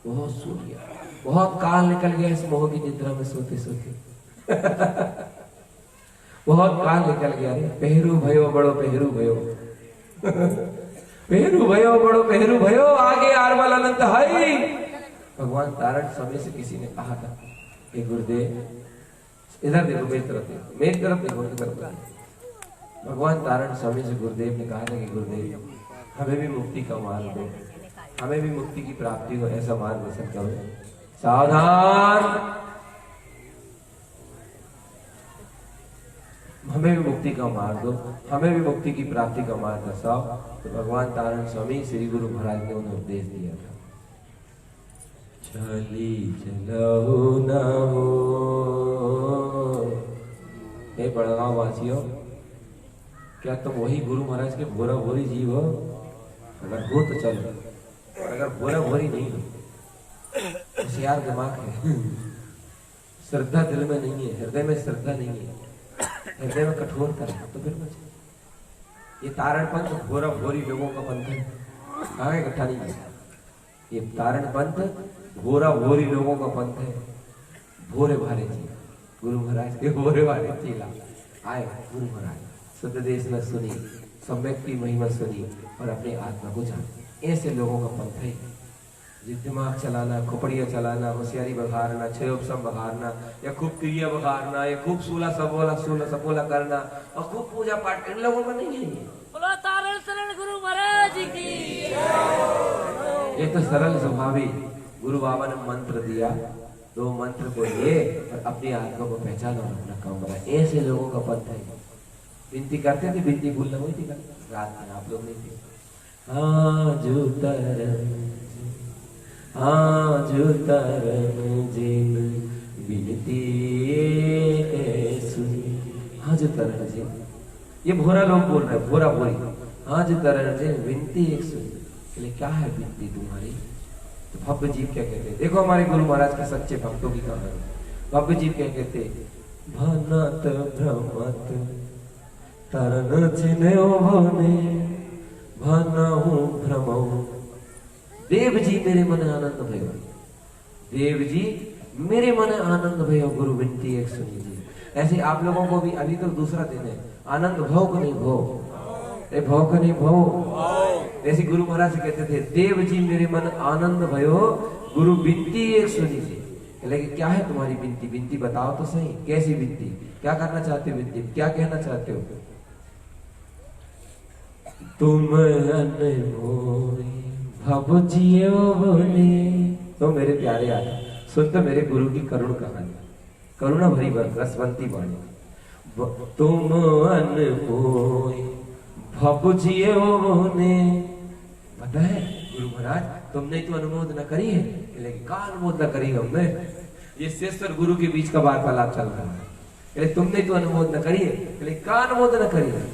बहुत सो लिया, बहुत काल निकल गया इस मोह की निद्रा में सोते सोते बहुत काल निकल गया रे। पहरू भयो बड़ो पहरू भयो पहरू भयो बड़ो पहरू भयो, आगे आरवल अनंत हाई। भगवान तारण समय से किसी ने कहा था कि गुरुदेव, इधर देखो, मेरी तरफ देखो, मेरी तरफ देखो, मेरी तरफ देखो। भगवान तारण स्वामी से गुरुदेव ने कहा था कि गुरुदेव हमें भी मुक्ति का मार्ग दो, हमें भी मुक्ति की प्राप्ति हो, ऐसा मार्गदर्शन करो। सावधान, हमें भी मुक्ति का मार्ग दो, हमें भी मुक्ति की प्राप्ति का मार्ग दर्शाओ। तो भगवान तारण स्वामी श्री गुरु महाराज ने उन्हें उपदेश दिया था, चली चलो न हो। हे बड़गांव वासियों, क्या तुम वही गुरु महाराज के भोरा भोरी जीव हो? अगर हो तो चलो, और अगर भोरा भोरी नहीं हो, होशियार दिमाग है, श्रद्धा दिल में नहीं है, हृदय में श्रद्धा नहीं है, हृदय में कठोरता है, तो फिर बचे। ये तारण पंथ भोरा भोरी लोगों का पंथ है, कहाँ इकट्ठा नहीं है। ये तारण पंथ भोरा भोरी लोगों का पंथ है। भोरे भारे जी गुरु महाराज के भोरे भारे चीला आए गुरु महाराज शुद्ध देश में सुनी, सम्यक की महिमा सुनी और अपने आत्मा को जाने। ऐसे लोगों का पंथ है। दिमाग चलाना, खोपड़िया चलाना, होशियारी बघारना, क्षयोपम बघारना, या खूब क्रिया बघारना, या खूब सोलह सपोला करना और खूब पूजा पाठ, इन लोगों में नहीं है ये। बोलो तारण शरण गुरु महाराज की। ये तो सरल स्वभावी गुरु बाबा ने मंत्र दिया, तो मंत्र को ये और अपनी आत्मा को पहचानो और अपना काम बनाए। ऐसे लोगों का पंथ है। विनती करते थे, विनती भूलना हुई थी रात में आप लोग नहीं थे। आज तरन जिन विनती सुनी। आज तरन जिन, ये भोरा लोग बोल रहे हैं, भोरा भोरी। आज तरन जिन विनती एक सुनी। क्या है विनती तुम्हारी? तो भव्य जीव क्या कहते? देखो हमारे गुरु महाराज के सच्चे भक्तों की कहानी। भव्य जीव क्या कहते? भनत भ्रमत तरन चिन्ह भने भनहु भ्रमहु। देव जी मेरे मन आनंद भयो, देव जी मेरे मन आनंद भयो, गुरु विनती एक सुनी जी। ऐसे आप लोगों को भी अभी तो दूसरा दिन है, आनंद भव को नहीं भव, भव को नहीं भव। ऐसे गुरु महाराज कहते थे, देव जी मेरे मन आनंद भयो, गुरु विनती एक सुनी जी। लेकिन क्या है तुम्हारी विनती? विनती बताओ तो सही, कैसी विनती? क्या करना चाहते हो? विनती क्या कहना चाहते हो? तुम अनमोल भव जियो बोले। तो मेरे प्यारे आए, सुन तो मेरे गुरु की करुण कहानी, करुणा भरी रसवंती वाणी। तुम अनमोल भव जियो बोले। पता है गुरु महाराज तुमने तो अनुमोद न करी है, लेकिन का अनुमोद न करी हमने? ये शेषर गुरु के बीच का वार्तालाप चल रहा है। तुमने तो अनुमोद न करी है, लेकिन का अनुमोद न करी है?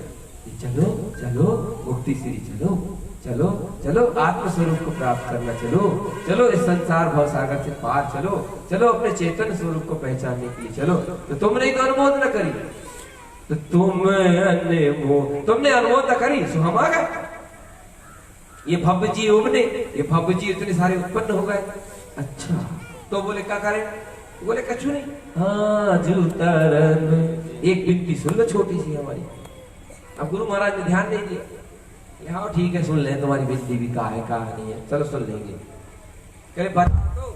चलो चलो मुक्ति श्री, चलो चलो चलो आत्म स्वरूप को प्राप्त करना, चलो चलो इस संसार भव सागर से पार चलो, चलो अपने चेतन स्वरूप को पहचानने के लिए चलो। तो तुमने तो अनुमोद न करी, तो तुमने अनुमोद न करी, सो हम आ गए। ये भव्य जी उबने, ये भव्य जी इतने सारे उत्पन्न हो गए। अच्छा तो बोले क्या करें? बोले कछु नहीं, हाँ जूतरन। एक विनती सुन लो छोटी सी हमारी। अब गुरु महाराज ने ध्यान नहीं दिया, हाँ ठीक है सुन ले, तुम्हारी विनती भी कहा है कहा नहीं है, चलो सुन लेंगे। कहे बता दो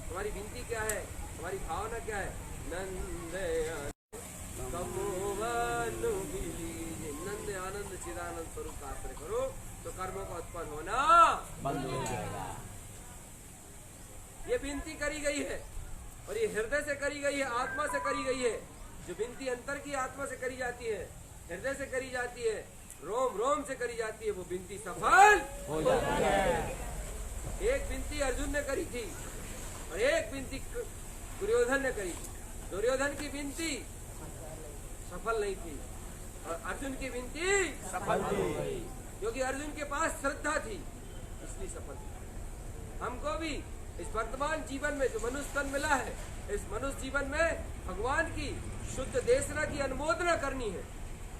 तुम्हारी विनती क्या है, तुम्हारी भावना क्या है? नंद आनंद चिदानंद स्वरूप का आश्रय करो, तो कर्मों का उत्पन्न होना बंद हो जाएगा। ये विनती करी गई है और ये हृदय से करी गई है, आत्मा से करी गई है। जो विनती अंतर की आत्मा से करी जाती है, हृदय से करी जाती है, रोम रोम से करी जाती है, वो विनती सफल हो जाती है। एक विनती अर्जुन ने करी थी और एक विनती दुर्योधन ने करी थी। दुर्योधन की विनती सफल नहीं थी और अर्जुन की विनती सफल थी, क्योंकि अर्जुन के पास श्रद्धा थी, इसलिए सफल थी। हमको भी इस वर्तमान जीवन में जो मनुष्य तन मिला है, इस मनुष्य जीवन में भगवान की शुद्ध देशना की अनुमोदना करनी है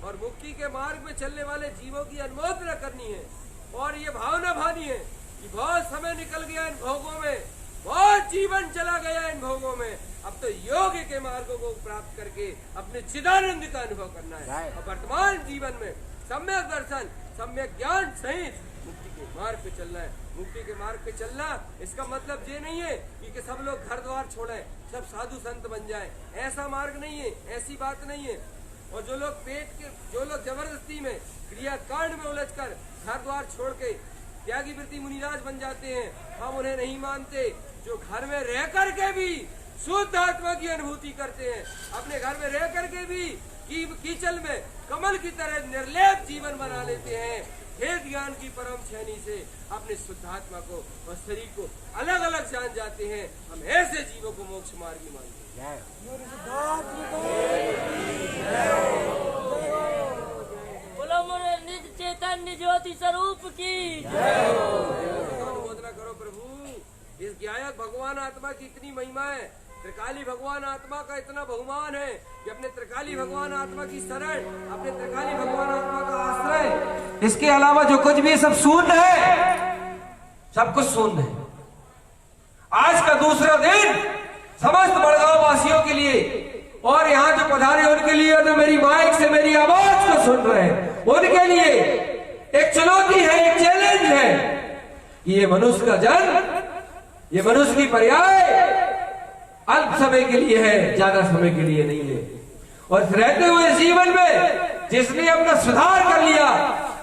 और मुक्ति के मार्ग में चलने वाले जीवों की अनुमोदना करनी है। और ये भावना भानी है कि बहुत समय निकल गया इन भोगों में, बहुत जीवन चला गया इन भोगों में, अब तो योग के मार्गों को प्राप्त करके अपने चिदानंद का अनुभव करना है और वर्तमान जीवन में सम्यक दर्शन, सम्यक ज्ञान सहित मुक्ति के मार्ग पे चलना है। मुक्ति के मार्ग पे चलना इसका मतलब ये नहीं है कि सब लोग घर द्वार छोड़ें, सब साधु संत बन जाएं, ऐसा मार्ग नहीं है, ऐसी बात नहीं है। और जो लोग जबरदस्ती में क्रिया कांड में उलझकर घर द्वार छोड़ के त्यागी वृत्ति मुनिराज बन जाते हैं, हम उन्हें नहीं मानते। जो घर में रह कर के भी शुद्ध आत्मा की अनुभूति करते हैं, अपने घर में रह कर के भी कीचल में कमल की तरह निर्लेप जीवन बना लेते हैं, भेद ज्ञान की परम छेनी से अपने शुद्धात्मा को और शरीर को अलग अलग जान जाते हैं, हम ऐसे जीवों को मोक्ष मार्गी मानते हैं। बोलो चैतन्य ज्योति स्वरूप की अनुमोदना करो प्रभु। इस गायक भगवान आत्मा की इतनी महिमा है, त्रिकाली भगवान आत्मा का इतना बहुमान है कि अपने त्रिकाली भगवान आत्मा की शरण, अपने त्रिकाली भगवान आत्मा का आश्रय, इसके अलावा जो कुछ भी सब शून्य है, सब कुछ शून्य है। आज का दूसरा दिन समस्त बड़गांव वासियों के लिए और यहाँ जो पधारे उनके लिए, जो मेरी माइक से मेरी आवाज को सुन रहे हैं उनके लिए एक चुनौती है, एक चैलेंज है कि ये मनुष्य का जन्म, ये मनुष्य की पर्याय अल्प समय के लिए है, ज्यादा समय के लिए नहीं है। और रहते हुए जीवन में जिसने अपना सुधार कर लिया,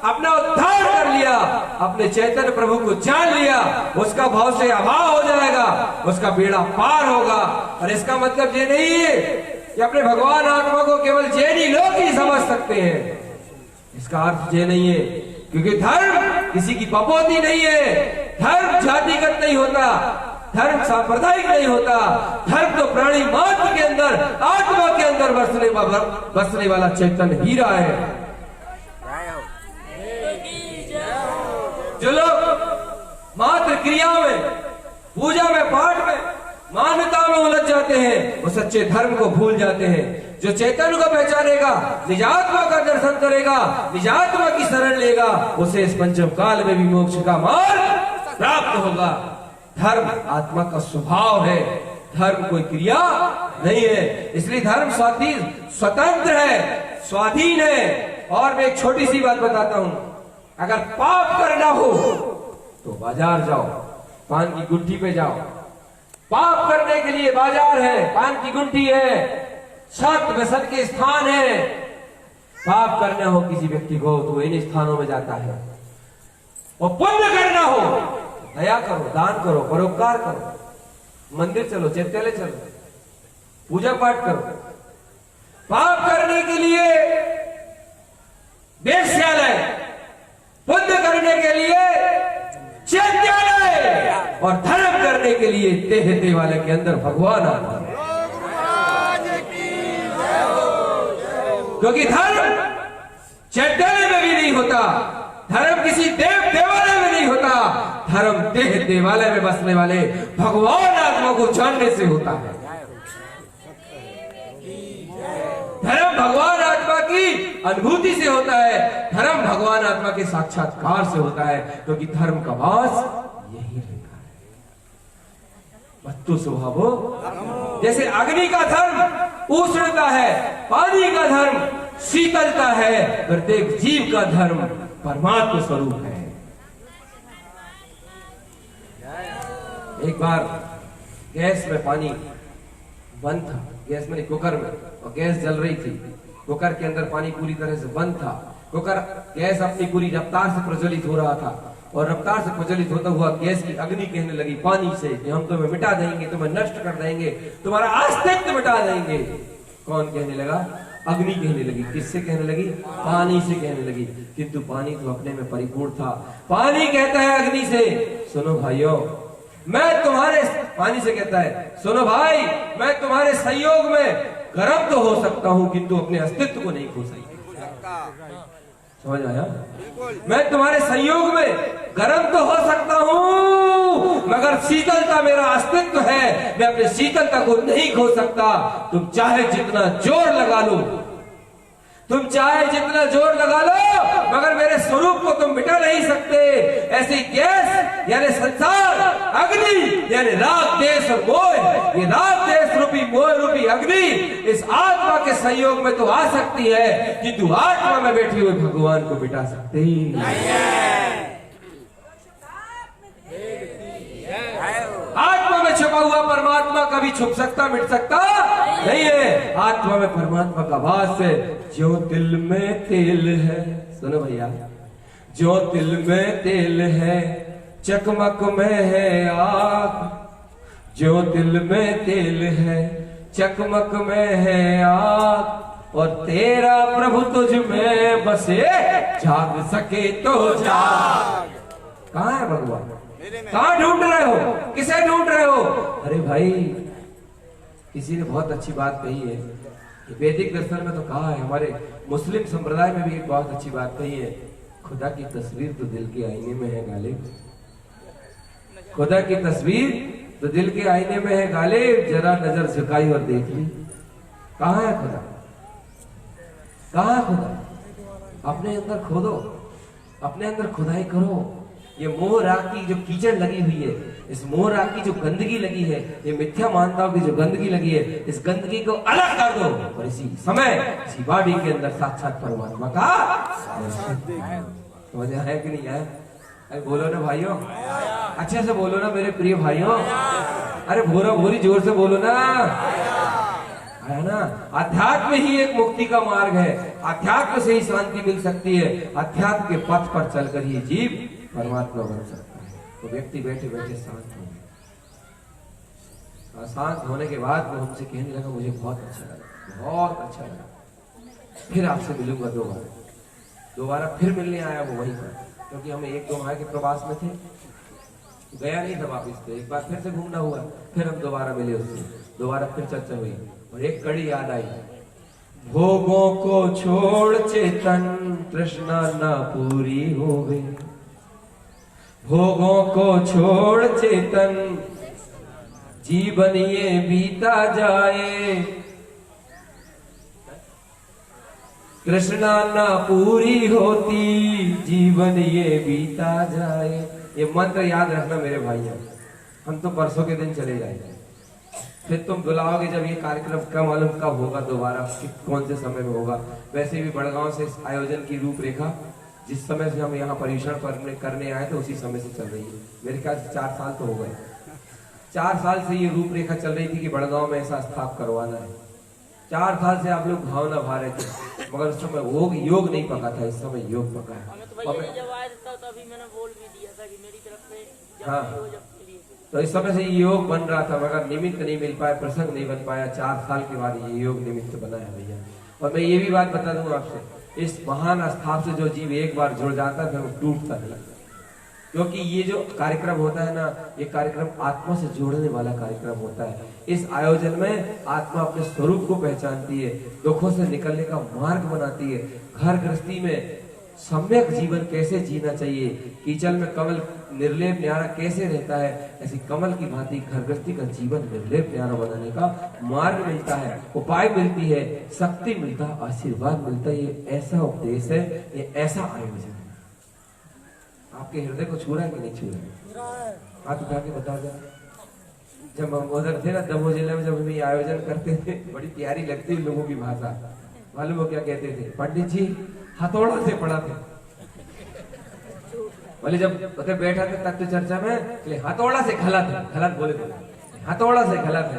अपना उद्धार कर लिया, अपने चैतन्य प्रभु को जान लिया, उसका भाव से अभाव हो जाएगा, उसका बेड़ा पार होगा। और इसका मतलब ये नहीं है कि अपने भगवान आत्मा को केवल जैनी लोग ही समझ सकते हैं। इसका अर्थ ये नहीं है, क्योंकि धर्म किसी की बपोती नहीं है, धर्म जातिगत नहीं होता, धर्म सांप्रदायिक नहीं होता, धर्म तो प्राणी मात्र के अंदर, आत्मा के अंदर बसने वाला चैतन्य हीरा है। जो लोग मात्र क्रिया में, पूजा में, पाठ में, मान्यता में उलझ जाते हैं, वो सच्चे धर्म को भूल जाते हैं। जो चैतन्य को पहचानेगा, निजात्मा का दर्शन करेगा, निजात्मा की शरण लेगा, उसे इस पंचम काल में भी मोक्ष का मार्ग प्राप्त होगा। धर्म आत्मा का स्वभाव है, धर्म कोई क्रिया नहीं है। इसलिए धर्म स्वतंत्र है, स्वाधीन है। और मैं एक छोटी सी बात बताता हूं, अगर पाप करना हो तो बाजार जाओ, पान की गुट्ठी पे जाओ। पाप करने के लिए बाजार है, पान की गुट्ठी है, सत व्यसन के स्थान है। पाप करना हो किसी व्यक्ति को तो इन स्थानों में जाता है। और पुण्य करना हो, दया करो, दान करो, परोपकार करो, मंदिर चलो, चैत्यालय चलो, पूजा पाठ करो। पाप करने के लिए वेश्यालय, पुण्य करने के लिए चैत्यालय, और धर्म करने के लिए देह देवालय के अंदर भगवान आता है। क्योंकि धर्म चैत्यालय में भी नहीं होता, धर्म किसी देव देवालय में नहीं होता, धर्म देह देवालय में बसने वाले भगवान आत्मा को जानने से होता है। धर्म भगवान आत्मा की अनुभूति से होता है, धर्म भगवान आत्मा के साक्षात्कार से होता है, क्योंकि धर्म का वास यही रहता है। वस्तु स्वभावो, जैसे अग्नि का धर्म उष्णता है, पानी का धर्म शीतलता है, प्रत्येक जीव का धर्म परमात्मा स्वरूप है। एक बार गैस में पानी बंद था, गैस में कुकर में, और गैस जल रही थी। कुकर के अंदर पानी पूरी तरह से बंद था। कुकर गैस अपनी पूरी रफ्तार से प्रज्वलित हो रहा था, और रफ्तार से प्रज्वलित होता हुआ गैस की अग्नि कहने लगी पानी से कि हम तुम्हें मिटा देंगे, तुम्हें नष्ट कर देंगे, तुम्हारा अस्तित्व मिटा देंगे। कौन कहने लगा? अग्नि कहने लगी। किससे कहने लगी? पानी से कहने लगी। किंतु पानी तो अपने में परिपूर्ण था। पानी कहता है अग्नि से, सुनो भाइयों, मैं तुम्हारे, पानी से कहता है, सुनो भाई, मैं तुम्हारे संयोग में गर्म तो हो सकता हूं, किंतु अपने अस्तित्व को नहीं खो सकता। समझ आया? मैं तुम्हारे संयोग में गर्म तो हो सकता हूं, मगर शीतलता मेरा अस्तित्व है, मैं अपने शीतलता को नहीं खो सकता। तुम चाहे जितना जोर लगा लो, तुम चाहे जितना जोर लगा लो, मगर मेरे स्वरूप को तुम मिटा नहीं सकते। ऐसी गैस यानी संसार, अग्नि यानी राग देश और मोह, ये राग देश रूपी मोह रूपी अग्नि इस आत्मा के संयोग में तो आ सकती है, किंतु आत्मा में बैठे हुए भगवान को मिटा सकते ही नहीं है। आत्मा में छुपा हुआ परमात्मा कभी छुप सकता, मिट सकता नहीं है। आत्मा में परमात्मा का वास है। जो दिल में तेल है, सुनो भैया, जो दिल में तेल है चकमक में है आग, जो दिल में तेल है चकमक में है आग, और तेरा प्रभु तुझ में बसे, जाग सके तो जाग। कहाँ है भगवान? कहाँ ढूंढ रहे हो? किसे ढूंढ रहे हो? अरे भाई, किसी ने बहुत अच्छी बात कही है, वैदिक दर्शन में तो कहा है, हमारे मुस्लिम संप्रदाय में भी एक बहुत अच्छी बात कही है। खुदा की तस्वीर तो दिल के आईने में है गालिब, खुदा की तस्वीर तो दिल के आईने में है गालिब। जरा नजर झुकाई और देख ली, कहाँ है खुदा, कहाँ है खुदा? अपने अंदर खोदो, अपने अंदर खुदाई करो। ये मोह राग की जो कीचड़ लगी हुई है, इस मोह राग की जो गंदगी लगी है, ये मिथ्या मानताओं की जो गंदगी लगी है, इस गंदगी को अलग कर दो और इसी समय इसी बॉडी के अंदर साक्षात परमात्मा का समझ आया कि नहीं आया? अरे बोलो ना भाइयों, अच्छे से बोलो ना मेरे प्रिय भाइयों। अरे भोरा भोरी जोर से बोलो ना, है ना? अध्यात्म ही एक मुक्ति का मार्ग है, अध्यात्म से ही शांति मिल सकती है, अध्यात्म के पथ पर चलकर ही जीव परमात्मा बन सकता है। तो व्यक्ति बैठे बैठे शांत हो गया। शांत होने के बाद वो हमसे कहने लगा मुझे बहुत अच्छा लगा, बहुत अच्छा लगा, फिर आपसे मिलूंगा दोबारा फिर मिलने आया वो वहीं पर, क्योंकि हम 1-2 माह के प्रवास में थे, गया नहीं था वापिस। तो एक बार फिर से घूमना हुआ, फिर हम दोबारा मिले उससे, दोबारा फिर चर्चा हुई और एक कड़ी याद आई, भोगों को छोड़ चेतन तृष्णा ना पूरी हो गई, भोगों को छोड़ चेतन जीवन ये बीता जाए, तृष्णा ना पूरी होती जीवन ये बीता जाए। ये मंत्र याद रखना मेरे भाइयों। हम तो परसों के दिन चले जाएंगे, फिर तुम बुलाओगे जब ये कार्यक्रम क्या मालूम कब होगा दोबारा, कौन से समय में होगा। वैसे भी बड़गांव से इस आयोजन की रूपरेखा जिस समय से हम यहाँ परीक्षण करने आए थे उसी समय से चल रही है। मेरे ख्याल से 4 साल तो हो गए, 4 साल से ये रूपरेखा चल रही थी कि बड़गांव में ऐसा स्थाप करवाना है। 4 साल से आप लोग भावना भा रहे थे, मगर उस समय योग नहीं पका था, इस समय योग पका है। हमें तो भैया जब आया था तभी मैंने बोल भी दिया था कि मेरी तरफ से हाँ, तो इस समय से योग बन रहा था, मगर निमित्त नहीं मिल पाया, प्रसंग नहीं बन पाया। 4 साल के बाद ये योग निमित्त बना है भैया। और मैं ये भी बात बता दूं आपसे, इस महान स्थाप से जो जीव एक बार जुड़ जाता है फिर वो टूटता नहीं, क्योंकि ये जो कार्यक्रम होता है ना, ये कार्यक्रम आत्मा से जोड़ने वाला कार्यक्रम होता है। इस आयोजन में आत्मा अपने स्वरूप को पहचानती है, दुखों से निकलने का मार्ग बनाती है, घर गृहस्थी में सम्यक जीवन कैसे जीना चाहिए, कीचल में कमल निर्लेप न्यारा कैसे रहता है, ऐसी कमल की भांति घर गृहस्थी का जीवन निर्लेप न्यारा बनाने का मार्ग मिलता है, उपाय मिलती है, शक्ति मिलता है, आशीर्वाद मिलता है। ये ऐसा उपदेश है, ये ऐसा आयोजन है। आपके हृदय को छू रहा है कि नहीं छू रहा है? हाथ उठा के बता दो। जब हम उधर थे ना दमोह जिले में, जब हम ये आयोजन करते थे, बड़ी प्यारी लगती है लोगों की भाषा। मालूम हो क्या कहते थे? पंडित जी हथौड़ा से पढ़ाते, बोले जब बैठा थे तत्व चर्चा में, हथौड़ा से खलाते, खलात बोले थे, हथौड़ा से खलाते।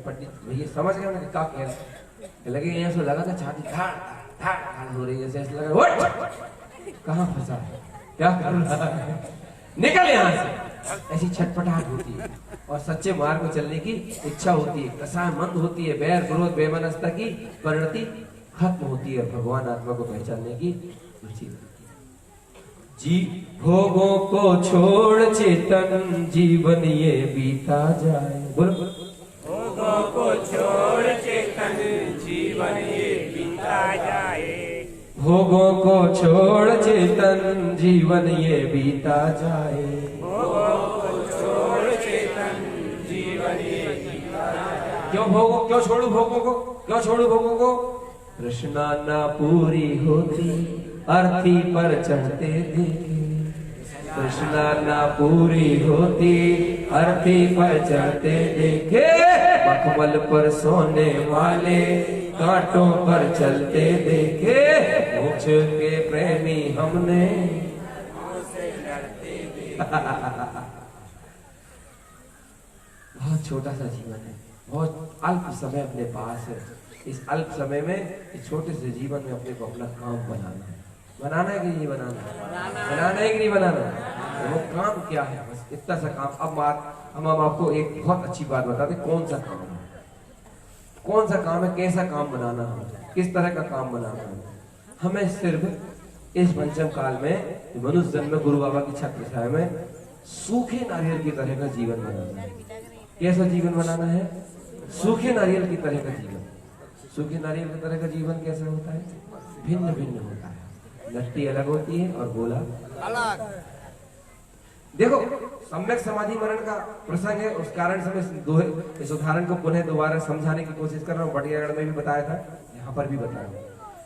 पंडित भैया समझ गए उन्होंने क्या कह रहे, लगे यहाँ से लगा था छाती धाड़ धाड़ धाड़ हो रही है, जैसे लगा कहाँ फंसा है, क्या कर रहा है, निकल यहाँ से। ऐसी छटपटाहट होती है और सच्चे मार्ग में चलने की इच्छा होती है, कसाय मंद होती है, बैर क्रोध बेमनस्ता की परिणति खत्म होती है, भगवान आत्मा को पहचानने की रुचि होती है। जी भोगों को छोड़ चेतन जीवन ये बीता जाए, बोलो भोगों को छोड़ चेतन जीवन ये बीता जाए, भोगों को छोड़ चेतन जीवन ये बीता जाए, भोगों को छोड़ चेतन जीवन ये बीता जाए। क्यों भोगों, क्यों छोड़ू भोगों को, क्यों छोड़ू भोगों को? तृष्णा ना पूरी होती अर्थी पर चढ़ते देखे, तृष्णा ना पूरी होती अर्थी पर चढ़ते देखे, मखमल पर सोने वाले कांटों पर चलते देखे, मोक्ष के प्रेमी हमने बहुत छोटा सा जीवन है, बहुत अल्प समय अपने पास है। इस अल्प समय में इस छोटे से जीवन में अपने को अपना काम बनाना है। बनाना है कि नहीं बनाना है? बनाना है कि नहीं बनाना है? वो काम क्या है? बस इतना सा काम। अब हम आपको एक बहुत अच्छी बात बताते, कौन सा काम है, कौन सा काम है, कैसा काम बनाना है, किस तरह का काम बनाना है। हमें सिर्फ इस पंचम काल में मनुष्य जन्म में गुरु बाबा की छत्र छाया में सूखे नारियल की तरह का जीवन बनाना है। कैसा जीवन बनाना है? सूखे नारियल की तरह का जीवन। सूखे नारियल की तरह का जीवन कैसा होता है? भिन्न भिन्न होता है, नट्टी अलग होती है और गोला अलग। देखो सम्यक समाधि मरण का प्रसंग है, उस कारण से मैं इस उदाहरण को पुनः दोबारा समझाने की कोशिश कर रहा हूँ। बटियागढ़ में भी बताया था, यहाँ पर भी बताया।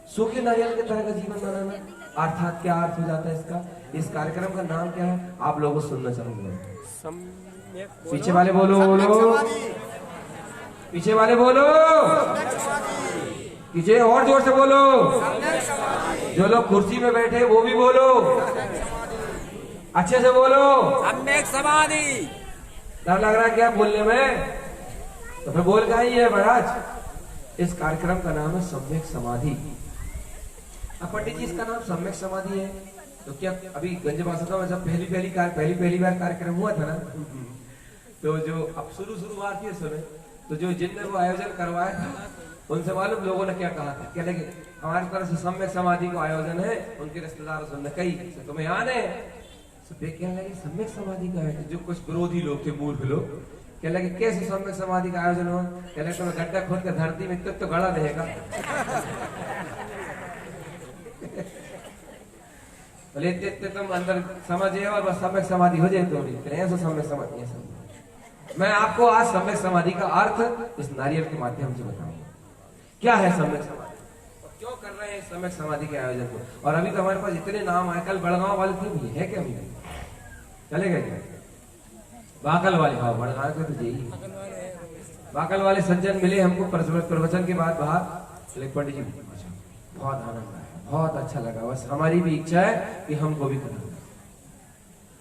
सूखे नारियल के तरह का जीवन बनाना, अर्थात क्या अर्थ हो जाता है इसका? इस कार्यक्रम का नाम क्या है आप लोगों को सुनना चाहूंगा। पीछे वाले बोलो बोलो, पीछे वाले बोलो, पीछे और जोर से बोलो। जो लोग कुर्सी में बैठे वो भी बोलो, अच्छे से बोलो। सम्यक समाधि। डर लग रहा है क्या बोलने में? तो फिर बोल का ही है महाराज। इस कार्यक्रम का नाम है सम्यक समाधि। अब पंडित जी इसका नाम सम्यक समाधि है तो क्या अभी गंजवासुदा में जब पहली बार कार्यक्रम हुआ था ना, तो जो अब शुरुआत थी समय, तो जो जिनने वो आयोजन करवाया था उनसे मालूम लोगों ने क्या कहा था? क्या लगे हमारी तरफ से सम्यक समाधि का आयोजन है, उनके रिश्तेदारों से कही तुम्हें आने क्या लगे सम्यक समाधि का है। जो कुछ विरोधी लोग थे, मूर्ख लोग, क्या लगे कैसे सम्यक समाधि का आयोजन हो? क्या लगे तुम्हें गड्ढा खोद कर धरती में तो गड़ा रहेगा। बोले तुम अंदर समझे और बस सम्यक समाधि हो जाए तो सम्यक समाधि। मैं आपको आज सम्यक समाधि का अर्थ इस नारियल के माध्यम से बताऊंगा। क्या है सम्यक समाधि, क्यों कर रहे हैं सम्यक समाधि के आयोजन को? और अभी तो हमारे पास इतने नाम आए, कल बड़गांव वाले थे भी है क्या? अभी चले गए बाकल वाले। हाँ बड़गांव के तो यही बाकल वाले सज्जन मिले हमको प्रवचन के बाद बाहर। चले पंडित जी बहुत आनंद आया, बहुत अच्छा लगा, बस हमारी भी इच्छा है कि हमको भी करना,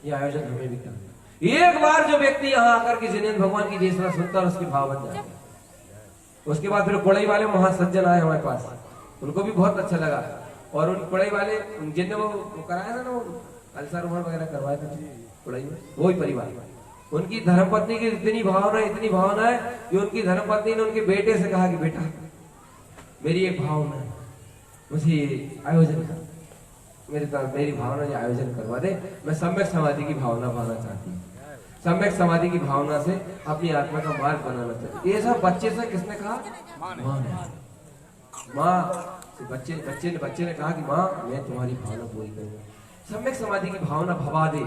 ये आयोजन हमें भी करना। एक बार जो व्यक्ति यहाँ आकर के जिनेन्द्र भगवान की जय सुनता है उसकी भाव बन जाता है। उसके बाद फिर कोड़ई वाले महासज्जन आए हमारे पास, उनको भी बहुत अच्छा लगा। और उन कोड़ई वाले जिनने वो कराया था ना, वो अलसारोहण वगैरह करवाए थे कोड़ई में, वो ही परिवार, उनकी धर्मपत्नी की इतनी भावना है कि उनकी धर्मपत्नी ने उनके बेटे से कहा कि बेटा मेरी एक भावना है, मुझे आयोजन कर, मेरी भावना आयोजन करवा दे। मैं सम्यक समाधि की भावना पाना चाहती हूँ, सम्यक समाधि की भावना से अपनी आत्मा का मार्ग बनाना चाहती। ये सब बच्चे से किसने कहा? माँ बच्चे ने कहा कि माँ मैं तुम्हारी भावना पूरी करूंगा। सम्यक समाधि की भावना भवा दे।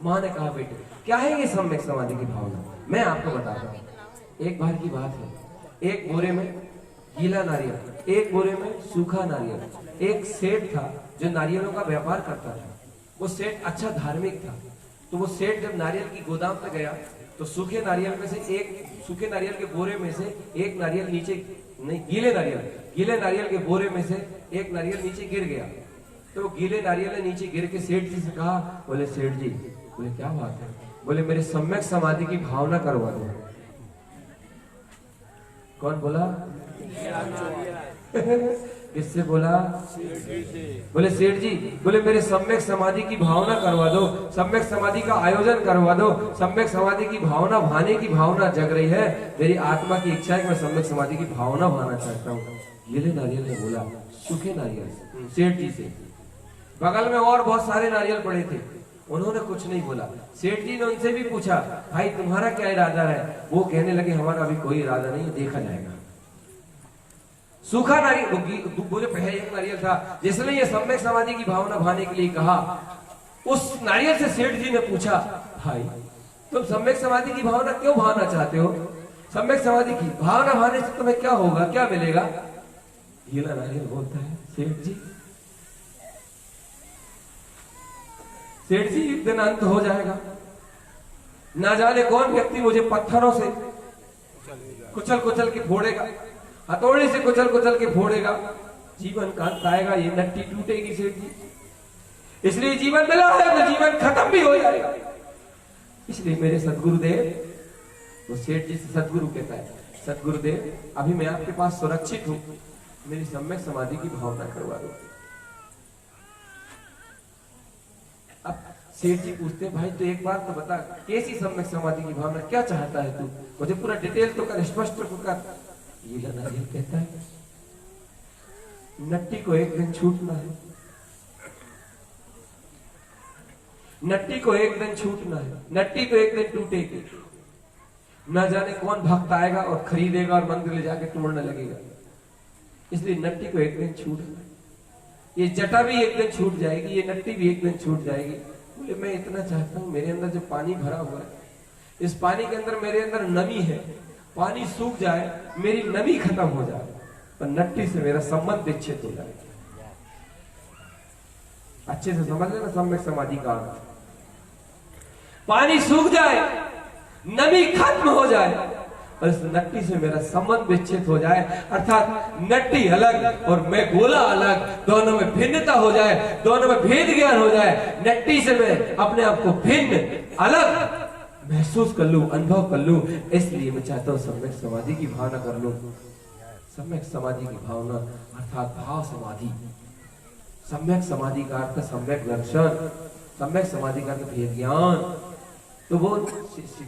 माँ ने कहा बेटे क्या है ये सम्यक समाधि की भावना? मैं आपको बताता हूँ। एक बार की बात है, एक बोरे में गीला नारियल, एक बोरे में सूखा नारियल। एक सेठ था जो नारियलों का व्यापार करता था। वो सेठ अच्छा धार्मिक था, तो वो सेठ जब नारियल की गोदाम पे गया तो सूखे नारियल के बोरे में से एक नारियल नीचे, नहीं गीले नारियल के बोरे में से एक नारियल नीचे गिर गया। तो गीले नारियल ने नीचे गिर के सेठ जी से कहा, बोले सेठ जी, बोले क्या बात है? बोले मेरे सम्यक समाधि की भावना करवा दो। कौन बोला? किससे बोला? बोले सेठ जी, बोले मेरे सम्यक समाधि की भावना करवा दो, सम्यक समाधि का आयोजन करवा दो। सम्यक समाधि की भावना भाने की भावना जग रही है, मेरी आत्मा की इच्छा है कि मैं सम्यक समाधि की भावना भाना चाहता हूँ। गीले नारियल ने बोला, सूखे नारियल सेठ जी से। बगल में और बहुत सारे नारियल पड़े थे, उन्होंने कुछ नहीं बोला। सेठ जी ने उनसे भी पूछा, भाई तुम्हारा क्या इरादा है? वो कहने लगे हमारा अभी कोई इरादा नहीं, देखा जाएगा। सूखा नारियल बोले पहले एक नारियल था जिसने ये सम्यक समाधि की भावना भाने के लिए कहा। उस नारियल से सेठ जी ने पूछा, भाई तुम सम्यक समाधि की भावना क्यों भाना चाहते हो? सम्यक समाधि की भावना भाने से तुम्हें क्या होगा, क्या मिलेगा? गीला नारियल बोलता है, सेठ जी एक दिन अंत हो जाएगा, ना जाने कौन व्यक्ति मुझे पत्थरों से कुचल के फोड़ेगा, हथौड़े से कुचल के फोड़ेगा, जीवन का अंत आएगा, ये नट्टी टूटेगी सेठ जी। इसलिए जीवन मिला है तो जीवन खत्म भी हो जाएगा। इसलिए मेरे सदगुरुदेव, वो सेठ जी से सदगुरु कहता है, सदगुरुदेव अभी मैं आपके पास सुरक्षित हूं, मेरी सम्यक समाधि की भावना करवा दो। अब सेठ जी पूछते, भाई तो एक बार तो बता, कैसी सम्यक समाधि की भावना, क्या चाहता है तू? मुझे पूरा डिटेल तो कर, स्पष्ट तो कर। ये नारियल कहता है, नट्टी को एक दिन छूटना है, नट्टी को एक दिन छूटना है, नट्टी को एक दिन टूटेगी, न जाने कौन भक्त आएगा और खरीदेगा और मंदिर ले जाके तोड़ने लगेगा। इसलिए नट्टी को एक दिन छूटना है। ये जटा भी एक दिन छूट जाएगी, ये नट्टी भी एक दिन छूट जाएगी। बोले मैं इतना चाहता हूँ मेरे अंदर जो पानी भरा हुआ है, इस पानी के अंदर मेरे अंदर नमी है, पानी सूख जाए, मेरी नमी खत्म हो जाए और नट्टी से मेरा संबंध विच्छेद हो जाए। अच्छे से समझ लेना सम्यक समाधि का अर्थ। पानी सूख जाए, नमी खत्म हो जाए और इस नट्टी से मेरा संबंध विच्छेद हो जाए, अर्थात नट्टी अलग और मैं गोला अलग, दोनों में भिन्नता हो जाए, दोनों में भेद ज्ञान हो जाए। नट्टी से मैं अपने आप को भिन्न अलग महसूस कर लूं, अनुभव कर लूं। इसलिए मैं चाहता हूं सम्यक समाधि की भावना कर लूं। सम्यक समाधि की भावना अर्थात भाव समाधि। सम्यक समाधि का अर्थ सम्यक दर्शन, सम्यक समाधि का अर्थ भेद ज्ञान। तो वो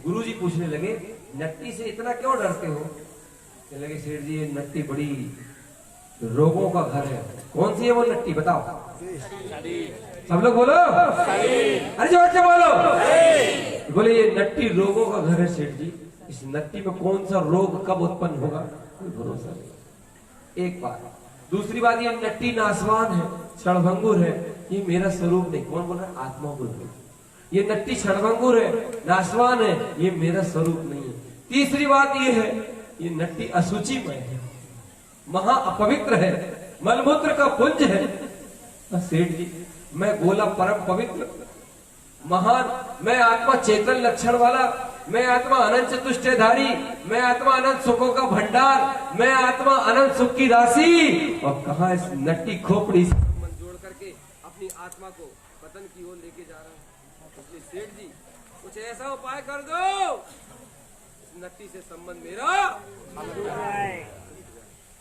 गुरु जी पूछने लगे नट्टी से इतना क्यों डरते हो? कहने लगे सेठ जी ये नट्टी बड़ी रोगों का घर है। कौन सी है वो नट्टी बताओ? सब लोग बोलो, अरे जोर से बोलो। बोले ये नट्टी रोगों का घर है सेठ जी, इस नट्टी में कौन सा रोग कब उत्पन्न होगा कोई भरोसा नहीं। एक बात। दूसरी बात, ये नट्टी नासवान है, क्षणभंगुर है, ये मेरा स्वरूप नहीं। कौन बोल रहा है? आत्मा बोल रही है। ये नट्टी क्षणभंगुर है, नासवान है, ये मेरा स्वरूप नहीं है। तीसरी बात ये है, ये नट्टी अशुचिमय है, महा अपवित्र है, मलमूत्र का पुंज है। सेठ जी मैं गोला परम पवित्र महान, मैं आत्मा चेतन लक्षण वाला, मैं आत्मा अनंत चतुष्टयधारी, मैं आत्मा अनंत सुखों का भंडार, मैं आत्मा अनंत सुख की राशि, और कहा इस नट्टी खोपड़ी से मन जोड़ करके अपनी आत्मा को पतन की ओर लेके जा रहा है। इसलिए सेठ जी कुछ ऐसा उपाय कर दो नट्टी से संबंध मेरा,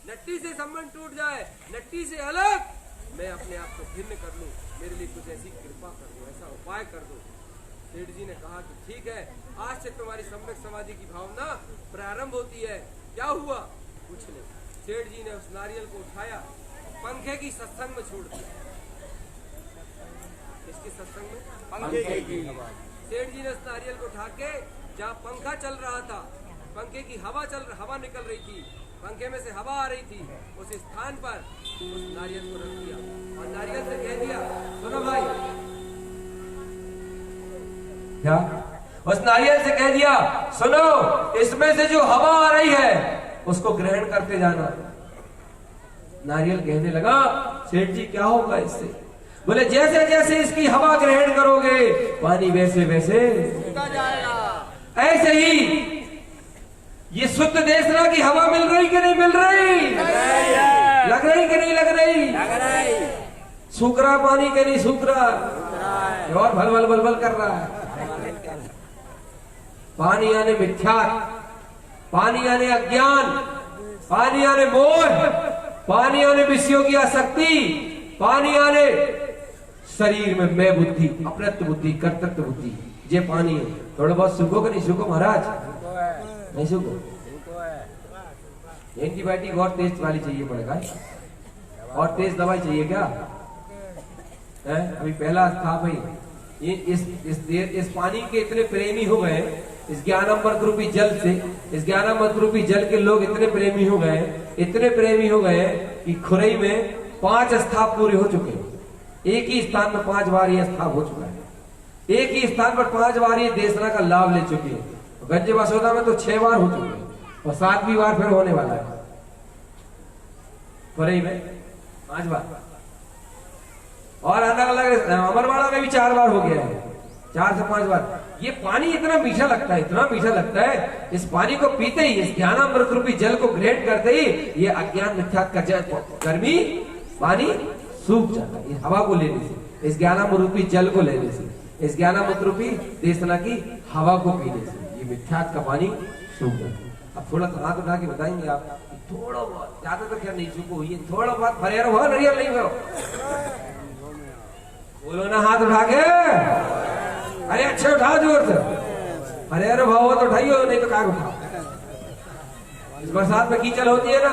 नट्टी से संबंध टूट जाए, नट्टी से अलग मैं अपने आप को भिन्न कर लूं। मेरे लिए कुछ ऐसी कृपा कर दो, ऐसा उपाय कर दो। सेठ जी ने कहा कि ठीक है, आज से तुम्हारी सम्यक समाधि की भावना प्रारंभ होती है। क्या हुआ? कुछ नहीं। सेठ जी ने उस नारियल को उठाया, पंखे की सत्संग में छोड़ दिया। इसके सत्संग में पंखे की। सेठ जी ने उस नारियल को उठा के जहाँ पंखा चल रहा था, पंखे की हवा निकल रही थी, पंखे में से हवा आ रही थी, उस स्थान पर उस नारियल को रख दिया और नारियल से कह दिया, सुनो भाई, क्या? उस नारियल से कह दिया, सुनो, इसमें से जो हवा आ रही है उसको ग्रहण करते जाना। नारियल कहने लगा, सेठ जी क्या होगा इससे? बोले जैसे जैसे इसकी हवा ग्रहण करोगे पानी वैसे वैसे जाएगा। ऐसे ही ये शुद्ध देशना की हवा मिल रही कि नहीं मिल रही? लग रही कि नहीं लग रही? सूख रहा पानी के नहीं सूख रहा, और भल भल कर रहा है। पानी आने मिथ्यात्व, पानी आने अज्ञान, पानी आने मोह, पानी आने विषयों की आसक्ति, पानी आने शरीर में मैं बुद्धि, अपनत्व बुद्धि, कर्तृत्व बुद्धि, ये पानी है। थोड़ा बहुत सूखो कि नहीं सूखो महाराज? नहीं सूखो। एंटीबायोटिक और तेज वाली चाहिए पड़ेगा, और तेज दवाई चाहिए क्या? अभी पहला था भाई, ये इस पानी के इतने प्रेमी हो गए, इस ज्ञानामृत रूपी जल से, इस ज्ञानामृत रूपी जल के लोग इतने प्रेमी हो गए, इतने प्रेमी हो गए कि खुरई में 5 स्थाप पूरे हो चुके हैं। एक ही स्थान में 5 बार ये स्थाप हो चुका है, एक ही स्थान पर 5 बार ये देशना का लाभ ले चुके हैं। गंज बसोदा में तो 6 बार हो चुके हैं और 7वीं बार फिर होने वाला है। खुरई में 5 बार, और अलग अलग अमरवाड़ा में भी 4 बार हो गया है, 4 से 5 बार। ये पानी इतना मीठा लगता है, इतना मीठा लगता है, इस पानी को पीते ही, इस ज्ञानामृत रूपी जल को ग्रहण करते ही ये अज्ञान मिथ्यात्व का गर्मी पानी सूख जाता है। इस हवा को लेने से, इस ज्ञानामृत रूपी जल को लेने से, इस ज्ञानामृत रूपी देशना की हवा को पीने से ये मिथ्यात्व का पानी सूख जाता है। अब थोड़ा सा हाथ उठा के बताएंगे आप, थोड़ा बहुत, ज्यादा तो क्या नहीं सूखो, ये थोड़ा बहुत फरियार हो, नरियल नहीं हो, बोलो ना हाथ उठा के। अरे अच्छे उठाओ जोर से, अरे अरे भाव तो उठाइयो, नहीं तो काग उठाओ। इस बरसात में कीचड़ होती है ना,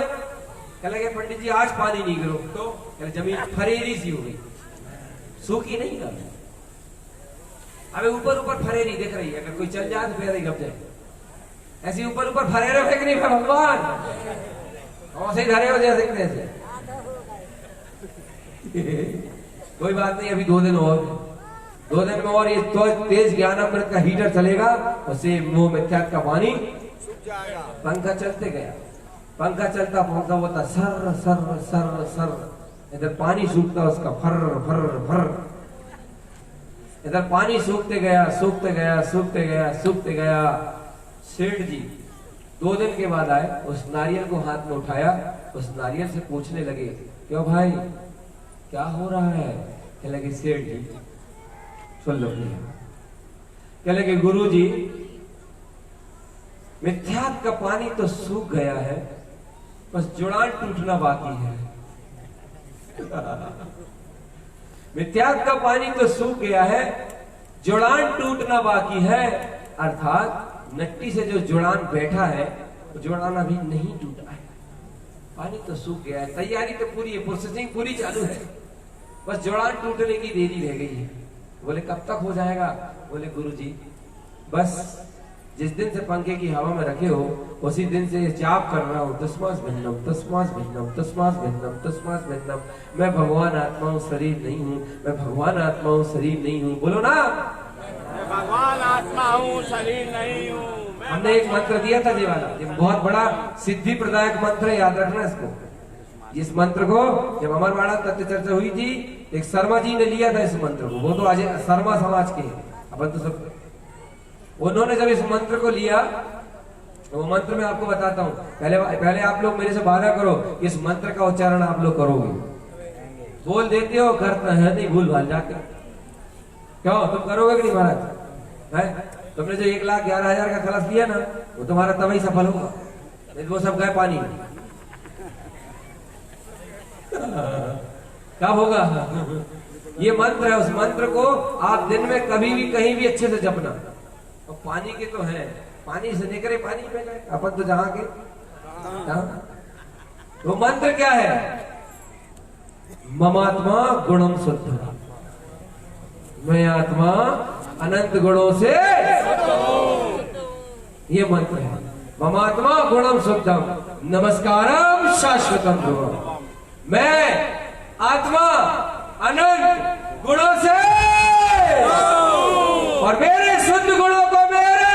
कह लगे पंडित जी आज पानी नहीं गिरो, तो जमीन फरेरी सी हो गई, सूखी नहीं ना। अबे ऊपर ऊपर फरेरी दिख रही है, अगर कोई चल जाए तो फिर गप जाए। ऐसी ऊपर ऊपर फरेरे फेंक नहीं भगवान, ऐसे ही धरे हो जैसे। कोई बात नहीं, अभी 2 दिन और, 2 दिन में और ये तो तेज ज्ञानामृत का हीटर चलेगा, उससे मुंह मिथ्यात्व का पानी सूख जाएगा। पंखा चलते गया, पंखा चलता पंखा होता सर सर सर सर, इधर पानी सूखता उसका फर फर फर, इधर पानी सूखते गया सूखते गया सूखते गया सूखते गया। सेठ जी 2 दिन के बाद आए, उस नारियल को हाथ में उठाया, उस नारियल से पूछने लगे, क्यों भाई क्या हो रहा है? कहने लगे सेठ जी सुन लो भैया, कहने लगे गुरु जी मिथ्यात्व का पानी तो सूख गया है, बस जुड़ान टूटना बाकी है। मिथ्यात्व का पानी तो सूख गया है, जुड़ान टूटना बाकी है, अर्थात नट्टी से जो जुड़ान बैठा है वो जुड़ान अभी नहीं टूटा है, पानी तो सूख गया है, तैयारी तो पूरी है, प्रोसेसिंग पूरी चालू है, बस जुड़ान टूटने की देरी रह गई है। बोले कब तक हो जाएगा? बोले गुरुजी बस जिस दिन से पंखे की हवा में रखे हो उसी दिन से जाप कर रहा हूं, तस्मास भिन्नम तस्मास भिन्नम तस्मास भिन्नम तस्मास भिन्नम, मैं भगवान आत्मा हूं शरीर नहीं हूं, मैं भगवान आत्मा हूं शरीर नहीं हूं। बोलो ना, मैं भगवान आत्मा हूँ, शरीर नहीं हूँ। हमने एक मंत्र दिया था ये वाला, ये बहुत बड़ा सिद्धि प्रदायक मंत्र है, याद रखना इसको। इस मंत्र को जब अमरवाड़ा तत्व चर्चा हुई थी, एक शर्मा जी ने लिया था इस मंत्र को, वो तो आज शर्मा समाज के हैं, अपन तो सब, उन्होंने जब इस मंत्र को लिया तो वो मंत्र मैं आपको बताता हूँ, पहले आप लोग मेरे से वादा करो इस मंत्र का उच्चारण आप लोग करोगे, बोल देते हो करता है नहीं, भूल भाल जाते, क्यों तुम करोगे कि नहीं महाराज? है तुमने जो 1,11,000 का खलास लिया ना, वो तुम्हारा तभी सफल होगा, नहीं तो वो सब गए पानी में। कब होगा? ये मंत्र है, उस मंत्र को आप दिन में कभी भी कहीं भी अच्छे से जपना। और पानी के तो है, पानी से निकले पानी में गए अपन तो जहां के वो मंत्र क्या है? ममात्मा गुणम शुद्ध, मैं आत्मा अनंत गुणों से, ये मंत्र है। ममात्मा गुणम शुद्धम नमस्कारम शाश्वतम ध्रुवम, मैं आत्मा अनंत गुणों से और मेरे शुद्ध गुणों को मेरा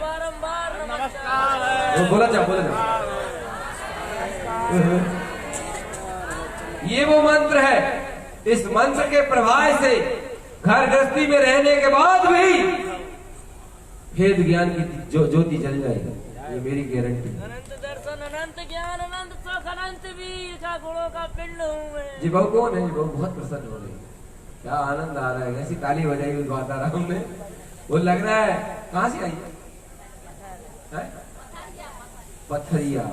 बारंबार नमस्कार। तो बोला जा ये वो मंत्र है, इस मंत्र के प्रभाव से घर गृहस्थी में रहने के बाद भी भेद ज्ञान की ज्योति जल जाएगी, ये मेरी गारंटी। अनंत दर्शन, अनंत ज्ञान, अनंत सुख, अनंत वीर का गुणों का पिंड हूँ मैं। जी बहु कौन है? जी बहु बहुत प्रसन्न हो रही है, क्या आनंद आ रहा है, ऐसी ताली बजाई उस बात आ रहा हमने, वो लग रहा है कहां से आई है? पथरिया,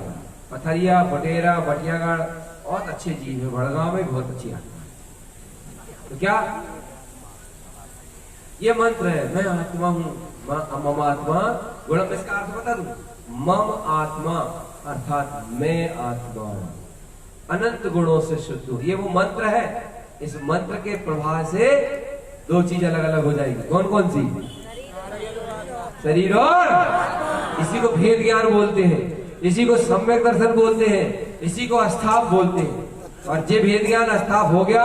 पथरिया, बटेरा, बटियागढ़ बहुत अच्छे जीव है, भड़गांव में बहुत अच्छी आत्मा है। तो क्या ये मंत्र है, मैं आत्मा हूं, मम आत्मा गुणम, इसका अर्थ बता दूं, मम आत्मा अर्थात मैं आत्मा अनंत गुणों से शुद्ध हूं, ये वो मंत्र है। इस मंत्र के प्रभाव से 2 चीज अलग अलग हो जाएगी, कौन कौन सी? शरीर और, इसी को भेद ज्ञान बोलते हैं, इसी को सम्यक दर्शन बोलते हैं, इसी को अस्थाप बोलते हैं। और जे भेद ज्ञान अस्थाप हो गया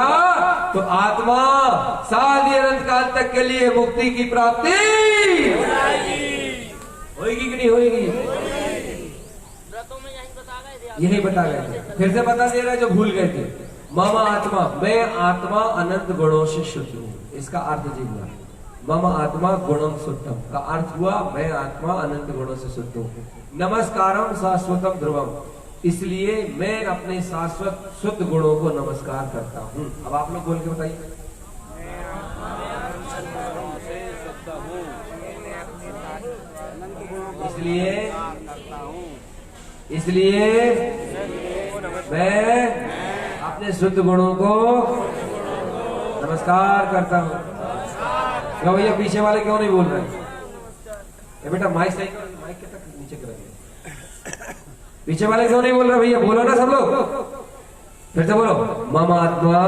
तो आत्मा साल अनंत काल तक के लिए मुक्ति की प्राप्ति होगी कि नहीं होगी? व्रतों में यही बता गए थे, यही बता गए थे, फिर से बता दे रहे जो भूल गए थे। मम आत्मा, मैं आत्मा अनंत गुणों से शुद्ध हूँ, इसका अर्थ जी हुआ मम आत्मा गुणम शुद्धम का अर्थ हुआ मैं आत्मा अनंत गुणों से शुद्ध हूँ। नमस्कारम शाश्वतम ध्रुवम, इसलिए मैं अपने शाश्वत शुद्ध गुणों को नमस्कार करता हूँ। अब आप लोग बोल के बताइए। इसलिए मैं अपने शुद्ध गुणों को नमस्कार करता हूँ। क्यों भैया पीछे वाले क्यों नहीं बोल रहे? ये बेटा माइक सही करो, माइक के तक नीचे करेंगे। पीछे वाले क्यों नहीं बोल रहे भैया? बोलो ना सब लोग, फिर से बोलो। मम आत्मा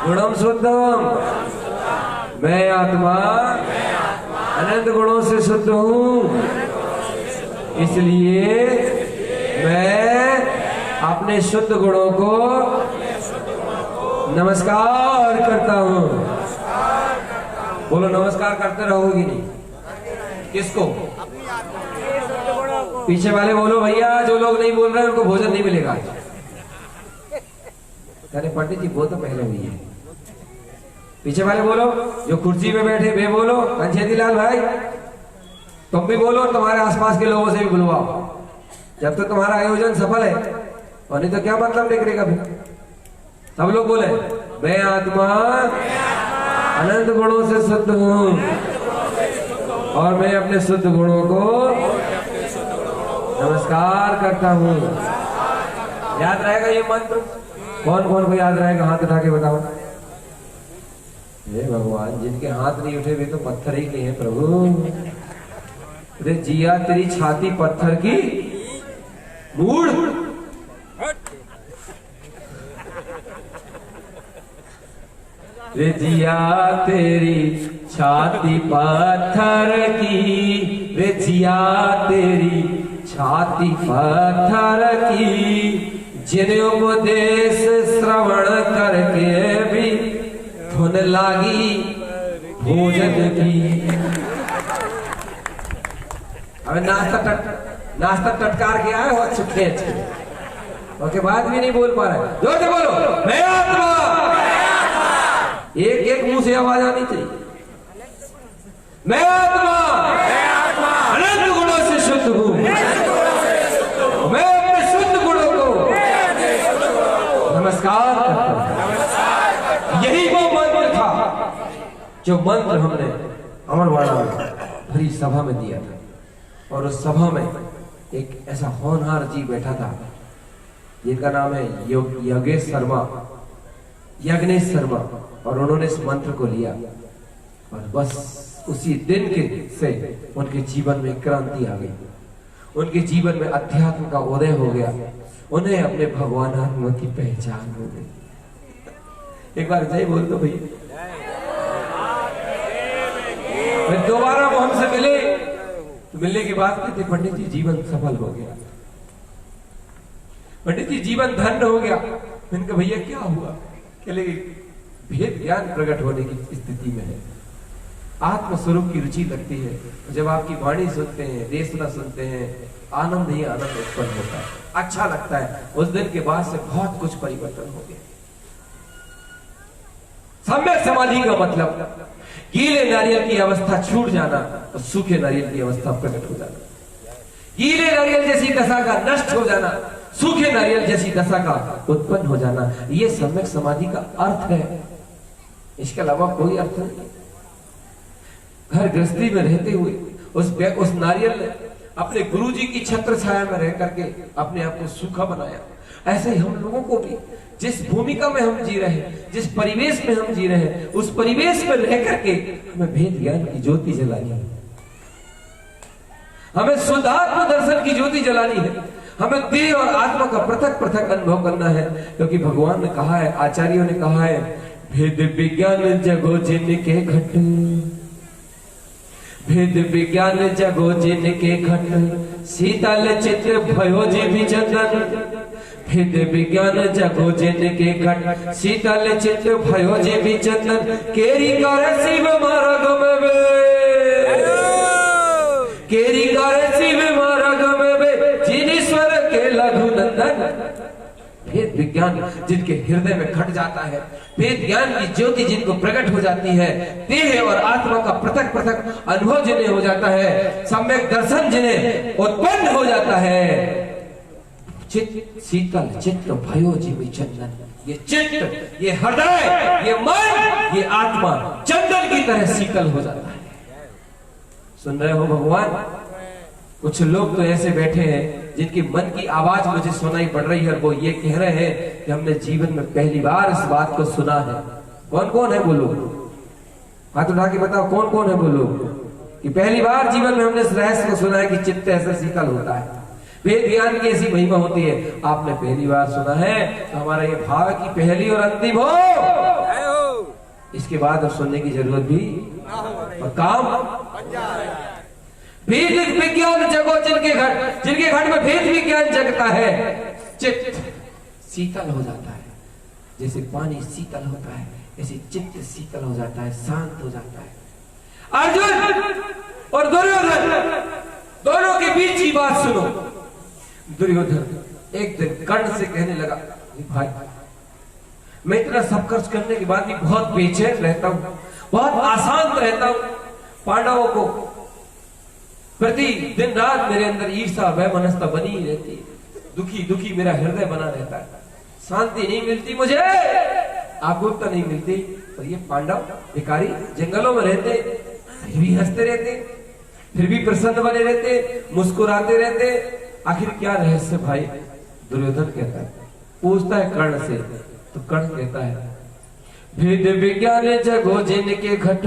गुणम शुद्धम, मैं आत्मा अनंत गुणों से शुद्ध हूँ, इसलिए मैं अपने शुद्ध गुणों को नमस्कार करता हूँ। बोलो नमस्कार करते रहोगी नहीं? किसको? पीछे वाले बोलो भैया, जो लोग नहीं बोल रहे हैं उनको भोजन नहीं मिलेगा। अरे पंडित जी वो तो पहले हुई है। पीछे वाले बोलो, जो कुर्सी पे बैठे वे बोलो, कंचेती लाल भाई तुम भी बोलो, तुम्हारे आसपास के लोगों से भी बुलवाओ, जब तक तुम्हारा आयोजन सफल है। और नहीं तो क्या मतलब निकलेगा फिर? सब लोग बोले, मैं आत्मा अनंत गुणों से शुद्ध हूँ और मैं अपने शुद्ध गुणों को नमस्कार करता हूँ। याद रहेगा ये मंत्र? कौन कौन को याद रहेगा? हाथ उठा के बताओ। हे भगवान, जिनके हाथ नहीं उठे वे तो पत्थर ही के हैं प्रभु। अरे जिया तेरी छाती पत्थर की मूड़। रे जिया तेरी छाती पत्थर की, रे जिया तेरी छाती पत्थर की, जिन्हें उपदेश श्रवण करके भी धुन लागी भोजन की। अब नाश्ता टटकार के आए हो अच्छे अच्छे, उसके बाद भी नहीं बोल पा रहे। जोर से बोलो, मैं आत्मा। एक एक मुंह से आवाज आनी चाहिए। मैं आत्मा अनंत गुणों से शुद्ध हूँ, मैं अपने शुद्ध गुणों को नमस्कार करता हूँ। यही वो मंत्र था जो मंत्र हमने अमरवाड़ा में भरी सभा में दिया था। और उस सभा में एक ऐसा होनहार जी बैठा था जिनका नाम है योगेश शर्मा, यज्ञेश शर्मा। और उन्होंने इस मंत्र को लिया और बस उसी दिन के से उनके जीवन में क्रांति आ गई, उनके जीवन में अध्यात्म का उदय हो गया, उन्हें अपने भगवान आत्मा की पहचान हो गई। एक बार जय बोल दो भैया। दोबारा वो हमसे मिले तो मिलने के बाद कहते, पंडित जी जीवन सफल हो गया, पंडित जी जीवन धन्य हो गया। मैंने कहा भैया क्या हुआ? कहले भेद ज्ञान प्रकट होने की स्थिति में है, आत्म स्वरूप की रुचि लगती है। जब आपकी वाणी सुनते हैं, देशना सुनते हैं, आनंद ही आनंद उत्पन्न होता है, अच्छा लगता है। उस दिन के बाद से बहुत कुछ परिवर्तन हो गया। सम्यक समाधि का मतलब गीले नारियल की अवस्था छूट जाना और सूखे नारियल की अवस्था प्रकट हो जाना, गीले नारियल जैसी दशा का नष्ट हो जाना, सूखे नारियल जैसी दशा का उत्पन्न हो जाना, ये सम्यक समाधि का अर्थ है। इसके अलावा कोई अर्थ नहीं। घर गृहस्थी में रहते हुए उस नारियल ने अपने गुरुजी की छत्र छाया में रह करके अपने आप को सूखा बनाया। ऐसे ही हम लोगों को भी जिस भूमिका में हम जी रहे हैं, जिस परिवेश में हम जी रहे हैं, उस परिवेश में रह करके हमें भेद ज्ञान की ज्योति जलानी है, हमें शुद्धात्म दर्शन की ज्योति जलानी है, हमें देह और आत्मा का पृथक पृथक अनुभव करना है। क्योंकि भगवान ने कहा है, आचार्यों ने कहा है, भेद विज्ञान जगो जिनके घट, भेद विज्ञान जगो जिनके घट, शीतल चित्र भयो जे भी चंदन। भेद विज्ञान जगो जिनके घट, शीतल चित्र भयो जे भी चंदन। केरी कर शिव मार्ग में, केरी कर शिव मार्ग में, जिनेश्वर के लघु नंदन। भेद विज्ञान जिनके हृदय में घट जाता है, भेद ज्ञान की ज्योति जिनको प्रकट हो जाती है, देह और आत्मा का पृथक पृथक अनुभव जिन्हें हो जाता है, सम्यक दर्शन जिन्हें उत्पन्न हो जाता है, चित्त शीतल चित्त भयो जीवी चंदन। ये चित्त, ये हृदय, ये मन, ये आत्मा चंदन की तरह शीतल हो जाता है। सुन रहे हो भगवान? कुछ लोग तो ऐसे बैठे हैं जिनकी मन की आवाज मुझे सुनाई पड़ रही है और वो ये कह रहे हैं कि हमने जीवन में पहली बार इस बात को सुना है। कौन कौन है बोलो? हाथ उठा के बताओ कौन कौन है बोलो कि पहली बार जीवन में हमने इस रहस्य को सुना है कि चित्त ऐसा शीतल होता है, वेद ज्ञान की ऐसी महिमा होती है। आपने पहली बार सुना है तो हमारा ये भाव की पहली और अंतिम हो, इसके बाद अब सुनने की जरूरत भी और काम। भेद विज्ञान जगो जिनके घट, जिनके घट में भेद विज्ञान जगता है, चित्त शीतल हो जाता है। जैसे पानी शीतल होता है, ऐसे चित्त शीतल हो जाता है, शांत हो जाता है। अर्जुन और दुर्योधन दोनों के बीच की बात सुनो। दुर्योधन एक दिन कर्ण से कहने लगा, भाई मैं इतना सब खर्च करने के बाद भी बहुत बेचैन रहता हूं, बहुत अशांत रहता हूं। पांडवों को प्रति दिन रात मेरे अंदर ईर्षा वैमनस्यता बनी ही रहती है। दुखी दुखी मेरा हृदय बना रहता है, शांति नहीं मिलती मुझे, आकुलता नहीं मिलती। और ये पांडव भिखारी जंगलों में रहते, फिर भी हंसते रहते, फिर भी प्रसन्न बने रहते, मुस्कुराते रहते। आखिर क्या रहस्य भाई? दुर्योधन कहता है, पूछता है कर्ण से, तो कर्ण कहता है, भेद विज्ञान जगो जिनके घट।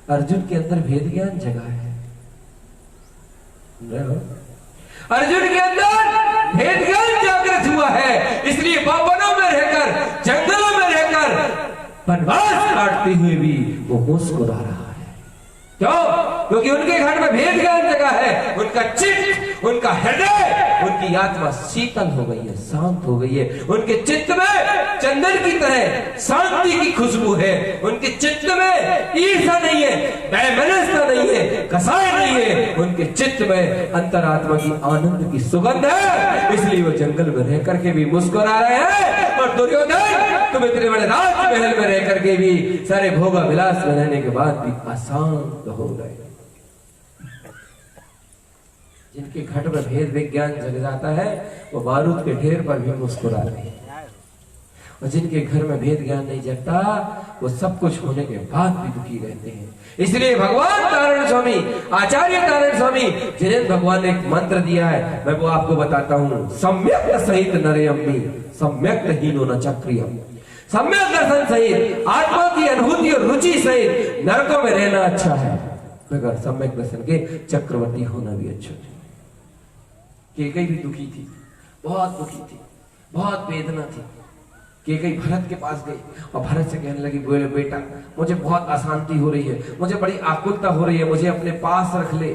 अर्जुन के अंदर भेद ज्ञान जगा है। अर्जुन के अंदर भेद ज्ञान जागृत हुआ है, इसलिए वनों में रहकर, जंगलों में रहकर वनवास काटते हुए भी वो मुस्कुरा रहा है। क्यों? क्योंकि उनके घर में भेद ज्ञान जगा है। उनका चित्त, उनका हृदय, उनकी आत्मा शीतल हो गई है, शांत हो गई है। उनके चित्त में चंदन की तरह शांति की खुशबू है। उनके चित्त में ईर्ष्या नहीं है, वैमनस्यता नहीं है, कसाय नहीं है। उनके चित्त में अंतरात्मा की आनंद की सुगंध है, इसलिए वो जंगल में रह करके भी मुस्कुरा रहे हैं। और दुर्योधन, तुम इतने बड़े राजमहल में रह करके भी, सारे भोगा विलास में रहने के बाद भी अशांत हो गए। जिनके घट में भेद विज्ञान जग जाता है, वो बारूद के ढेर पर भी मुस्कुराते हैं। और जिनके घर में भेद ज्ञान नहीं जगता, वो सब कुछ होने के बाद भी दुखी रहते हैं। इसलिए भगवान नारायण स्वामी, आचार्य नारायण स्वामी, जिन्हें भगवान ने एक मंत्र दिया है, मैं वो आपको बताता हूँ। सम्यक सहित नरयम्मी सम्यक हीनो न चक्रियम। सम्यक दर्शन सहित, आत्मा की अनुभूति और रुचि सहित नरकों में रहना अच्छा है, मगर सम्यक दर्शन के चक्रवर्ती होना भी अच्छा है। केकई भी दुखी थी, बहुत दुखी थी, बहुत वेदना थी। केकई भरत के पास गई और भरत से कहने लगी, बोले बेटा मुझे बहुत अशांति हो रही है, मुझे बड़ी आकुलता हो रही है, मुझे अपने पास रख ले।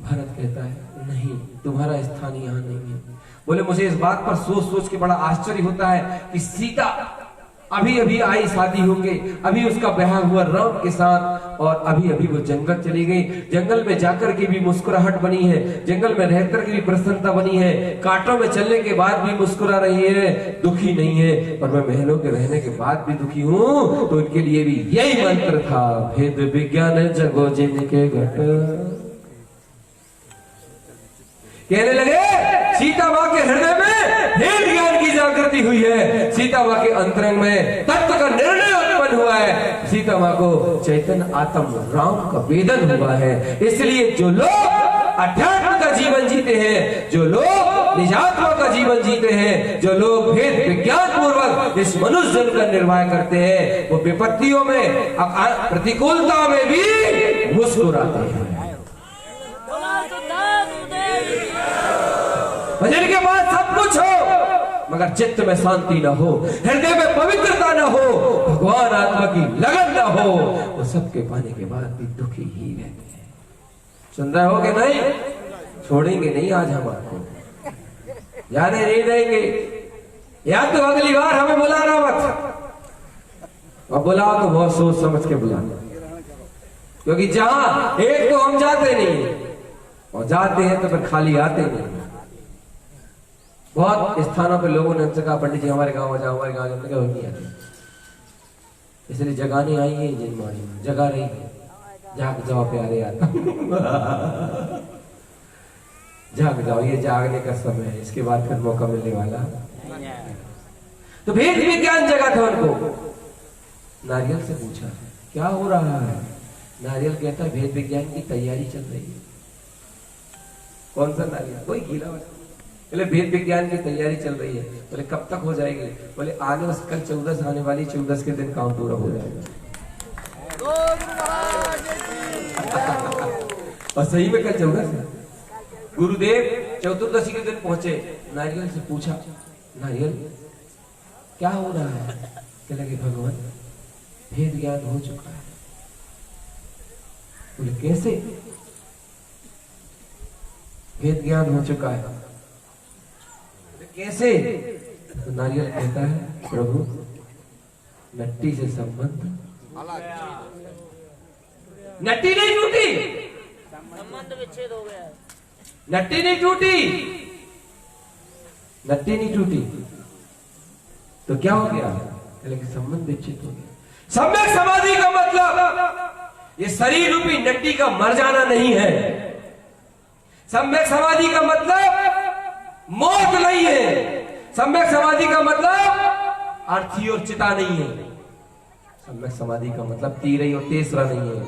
भरत कहता है, नहीं, तुम्हारा स्थान यहाँ नहीं है। बोले मुझे इस बात पर सोच सोच के बड़ा आश्चर्य होता है कि सीता अभी अभी आई शादी होके, अभी उसका ब्याह हुआ राम के साथ, और अभी अभी वो जंगल चली गई। जंगल में जाकर के भी मुस्कुराहट बनी है, जंगल में रहकर के भी प्रसन्नता बनी है, कांटों में चलने के बाद भी मुस्कुरा रही है, दुखी नहीं है। और मैं महलों के रहने के बाद भी दुखी हूँ। तो उनके लिए भी यही मंत्र था, भेद विज्ञान जगो जिनके घट। कहने लगे, सीता माँ के हृदय में भेद ज्ञान की जागृति हुई है, सीता माँ के अंतरंग में तत्व का निर्णय उत्पन्न हुआ है, सीता माँ को चैतन्य आत्म राम का वेदन हुआ है। इसलिए जो लोग अध्यात्म का जीवन जीते हैं, जो लोग निजात्मा का जीवन जीते हैं, जो लोग भेद विज्ञान पूर्वक इस मनुष्य जन्म का निर्वाह करते हैं, वो विपत्तियों में, प्रतिकूलता में भी मुस्कुराते हैं। जिनके पास सब कुछ हो मगर चित्त में शांति ना हो, हृदय में पवित्रता ना हो, भगवान आत्मा की लगन ना हो, वो सबके पाने के बाद भी दुखी ही रहते हैं। सुन रहे हो कि नहीं? छोड़ेंगे नहीं आज हम आपको, जाने नहीं देंगे। या तो अगली बार हमें बुलाना मत, और बुलाओ तो बहुत सोच समझ के बुलाना, क्योंकि जहां एक तो हम जाते नहीं, और जाते हैं तो फिर खाली आते नहीं। बहुत स्थानों पे लोगों ने हमसे कहा, पंडित जी हमारे गांव में जाओ, हमारे गांव में क्या नहीं आते, इसलिए जगाने आई है जिनवाणी में, जगा रही है। जाग जाओ प्यारे आता जाग जाओ, ये जागने का समय है, इसके बाद फिर मौका मिलने वाला। तो भेद विज्ञान जगा था उनको। नारियल से पूछा क्या हो रहा है? नारियल कहता है भेद विज्ञान की तैयारी चल रही है। कौन सा नारियल? कोई गीला वाला। बोले भेद विज्ञान की तैयारी चल रही है। बोले कब तक हो जाएगी? बोले आने कल 14 आने वाली, 14 के दिन काम पूरा हो जाएगा। और सही में कल 14 है। गुरुदेव चतुर्दशी के दिन पहुंचे, नारियल से पूछा, नारियल क्या हो रहा है? कहने लगे भगवान भेद ज्ञान हो चुका है। बोले कैसे? भेद ज्ञान हो चुका है। कैसे? तो नारियल कहता है प्रभु नट्टी से संबंध, नट्टी नहीं टूटी, संबंध विच्छेद हो गया है। नट्टी नहीं टूटी, नट्टी नहीं टूटी तो क्या हो गया? लेकिन संबंध विच्छेद हो गया। सम्यक समाधि का मतलब ये शरीर रूपी नट्टी का मर जाना नहीं है। सम्यक समाधि का मतलब मौत नहीं है। सम्यक समाधि का मतलब अर्थी और चिता नहीं है। सम्यक समाधि का मतलब तीसरा और तीसरा नहीं है।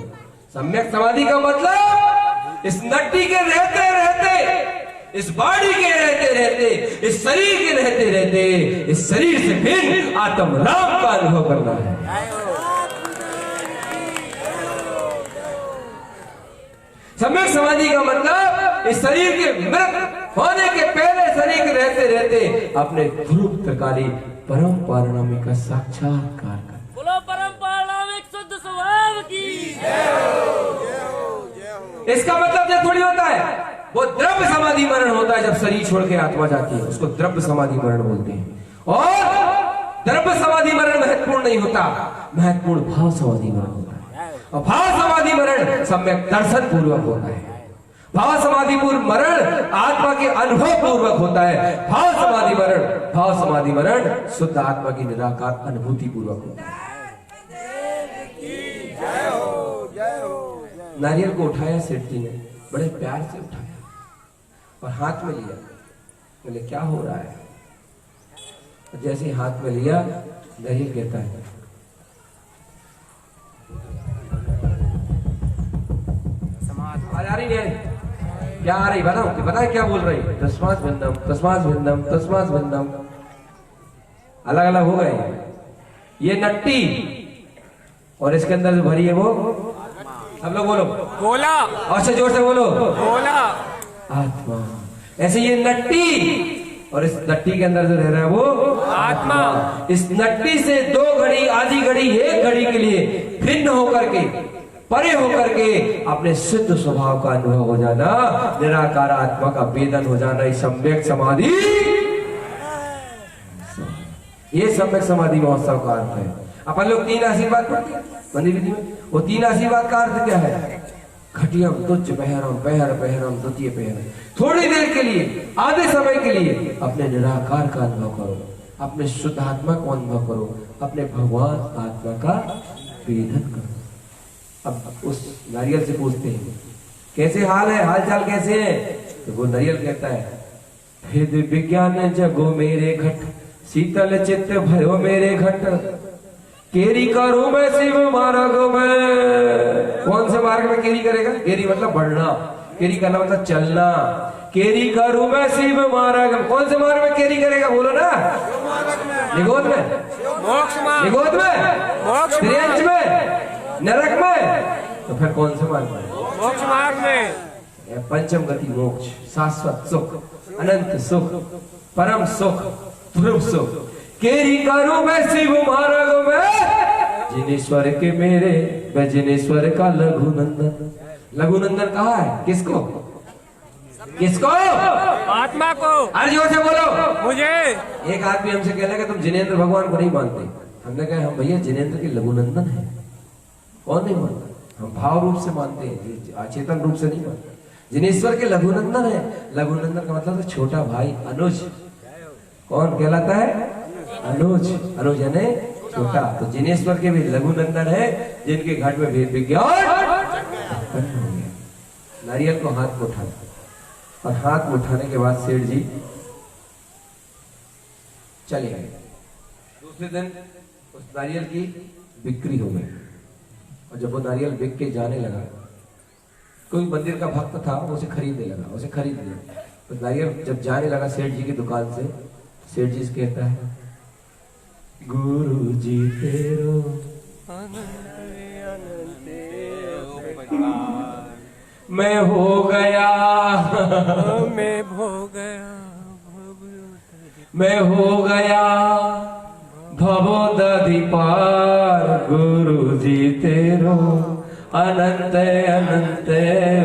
सम्यक समाधि का मतलब इस नट्टी के रहते रहते, इस बॉडी के रहते रहते, इस शरीर के रहते रहते, इस शरीर से भिन्न आत्म राम का अनुभव करना है। सम्यक समाधि का मतलब इस शरीर के मृत होने के पहले शरीर के रहते रहते अपने ध्रुवकारी परम पारणामी का साक्षात्कार कर। बोलो परम पारणामिक शुद्ध स्वभाव की। इसका मतलब ये थोड़ी होता है वो द्रव्य समाधि मरण होता है जब शरीर छोड़ के आत्मा जाती है, उसको द्रव्य समाधि मरण बोलते हैं। और द्रव्य समाधि मरण महत्वपूर्ण नहीं होता, महत्वपूर्ण भाव समाधि मरण होता है। और भाव समाधि मरण सम्यक दर्शन पूर्वक होता है। भाव समाधि पूर्व मरण आत्मा के अनुभव पूर्वक होता है। भाव समाधि मरण शुद्ध आत्मा की निराकार अनुभूति पूर्वक होता है। नारियल को उठाया सेठ जी ने, बड़े प्यार से उठाया और हाथ में लिया। बोले क्या हो रहा है? जैसे ही हाथ में लिया नारियल कहता है आ रही नहीं आ रही? क्या आ रही बताओ, पता है क्या बोल रही? तस्मात् भिन्नम तस्मात् भिन्नम तस्मात् भिन्नम। अलग अलग हो गए ये नट्टी और इसके अंदर जो भरी है वो, सब लोग बोलो गोला, और से जोर से बोलो गोला, आत्मा। ऐसे ये नट्टी और इस नट्टी के अंदर जो रह रहा है वो आत्मा। इस नट्टी से 2 घड़ी आधी घड़ी 1 घड़ी के लिए भिन्न होकर के, परे होकर के अपने सिद्ध स्वभाव का अनुभव हो जाना, निराकार आत्मा का वेदन हो जाना, ये सम्यक समाधि। ये सम्यक समाधि महोत्सव का अर्थ है। अपन लोग 3 आशीर्वाद पढ़ते हैं मंदिर विधि में। वो 3 आशीर्वाद का अर्थ क्या है? घटियम तुच्छ पहरम पहर पहरम द्वितीय पहरम। थोड़ी देर के लिए, आधे समय के लिए अपने निराकार का अनुभव करो, अपने शुद्ध आत्मा को अनुभव करो, अपने भगवान आत्मा का वेदन करो। अब उस नारियल से पूछते हैं कैसे हाल है, हाल चाल कैसे है? तो वो नारियल कहता है भेद विज्ञान जगो मेरे घट, शीतल चित्त भयो मेरे घट, केरी करूं मैं शिव मार्ग में। कौन से मार्ग में केरी करेगा? केरी मतलब बढ़ना, केरी करना मतलब चलना। केरी करूं मैं शिव मार्ग में। कौन से मार्ग में केरी करेगा? बोलो ना। निगोद में, मोक्ष मार्ग, निगोद में, मोक्ष त्रियंच में, नरक में। तो फिर कौन से मार्ग में? मोक्ष मार्ग में। पंचम गति मोक्ष, शाश्वत सुख, अनंत सुख, परम सुख, ध्रुव सुख। केरी करूं मैं शिव मार्ग में, जिनेश्वर के मेरे, मैं जिनेश्वर का लघुनंदन। लघुनंदन कहा है? किसको? किसको? आत्मा को। अरे जोर से बोलो। मुझे। एक आदमी हमसे कहने कि तुम जिनेंद्र भगवान को नहीं मानते। हमने कहा हम भैया जिनेंद्र के लघुनंदन है। कौन नहीं मानता? हम भाव रूप से मानते हैं, अचेतन रूप से नहीं मानते। जिनेश्वर के लघुनंदन है। लघुनंदन का मतलब छोटा भाई, अनुज। कौन कहलाता है? अनुज। अनुज यानी छोटा। तो जिनेश्वर के भी लघुनंदन है जिनके घट में भेद विज्ञान उत्पन्न हो गया। नारियल को हाथ में उठाया और हाथ में उठाने के बाद सेठ जी चले गए। दूसरे दिन उस नारियल की बिक्री हो गई और जब वो नारियल बिक के जाने लगा, कोई मंदिर का भक्त था, वो उसे खरीदने लगा, उसे खरीद लिया। तो नारियल जब जाने लगा सेठ जी की दुकान से, सेठ जी से कहता है गुरु जी तेरो मैं हो गया, मैं हो गया, मैं हो गया भवोदधि पार। गुरु जी तेरो अनंत अनंत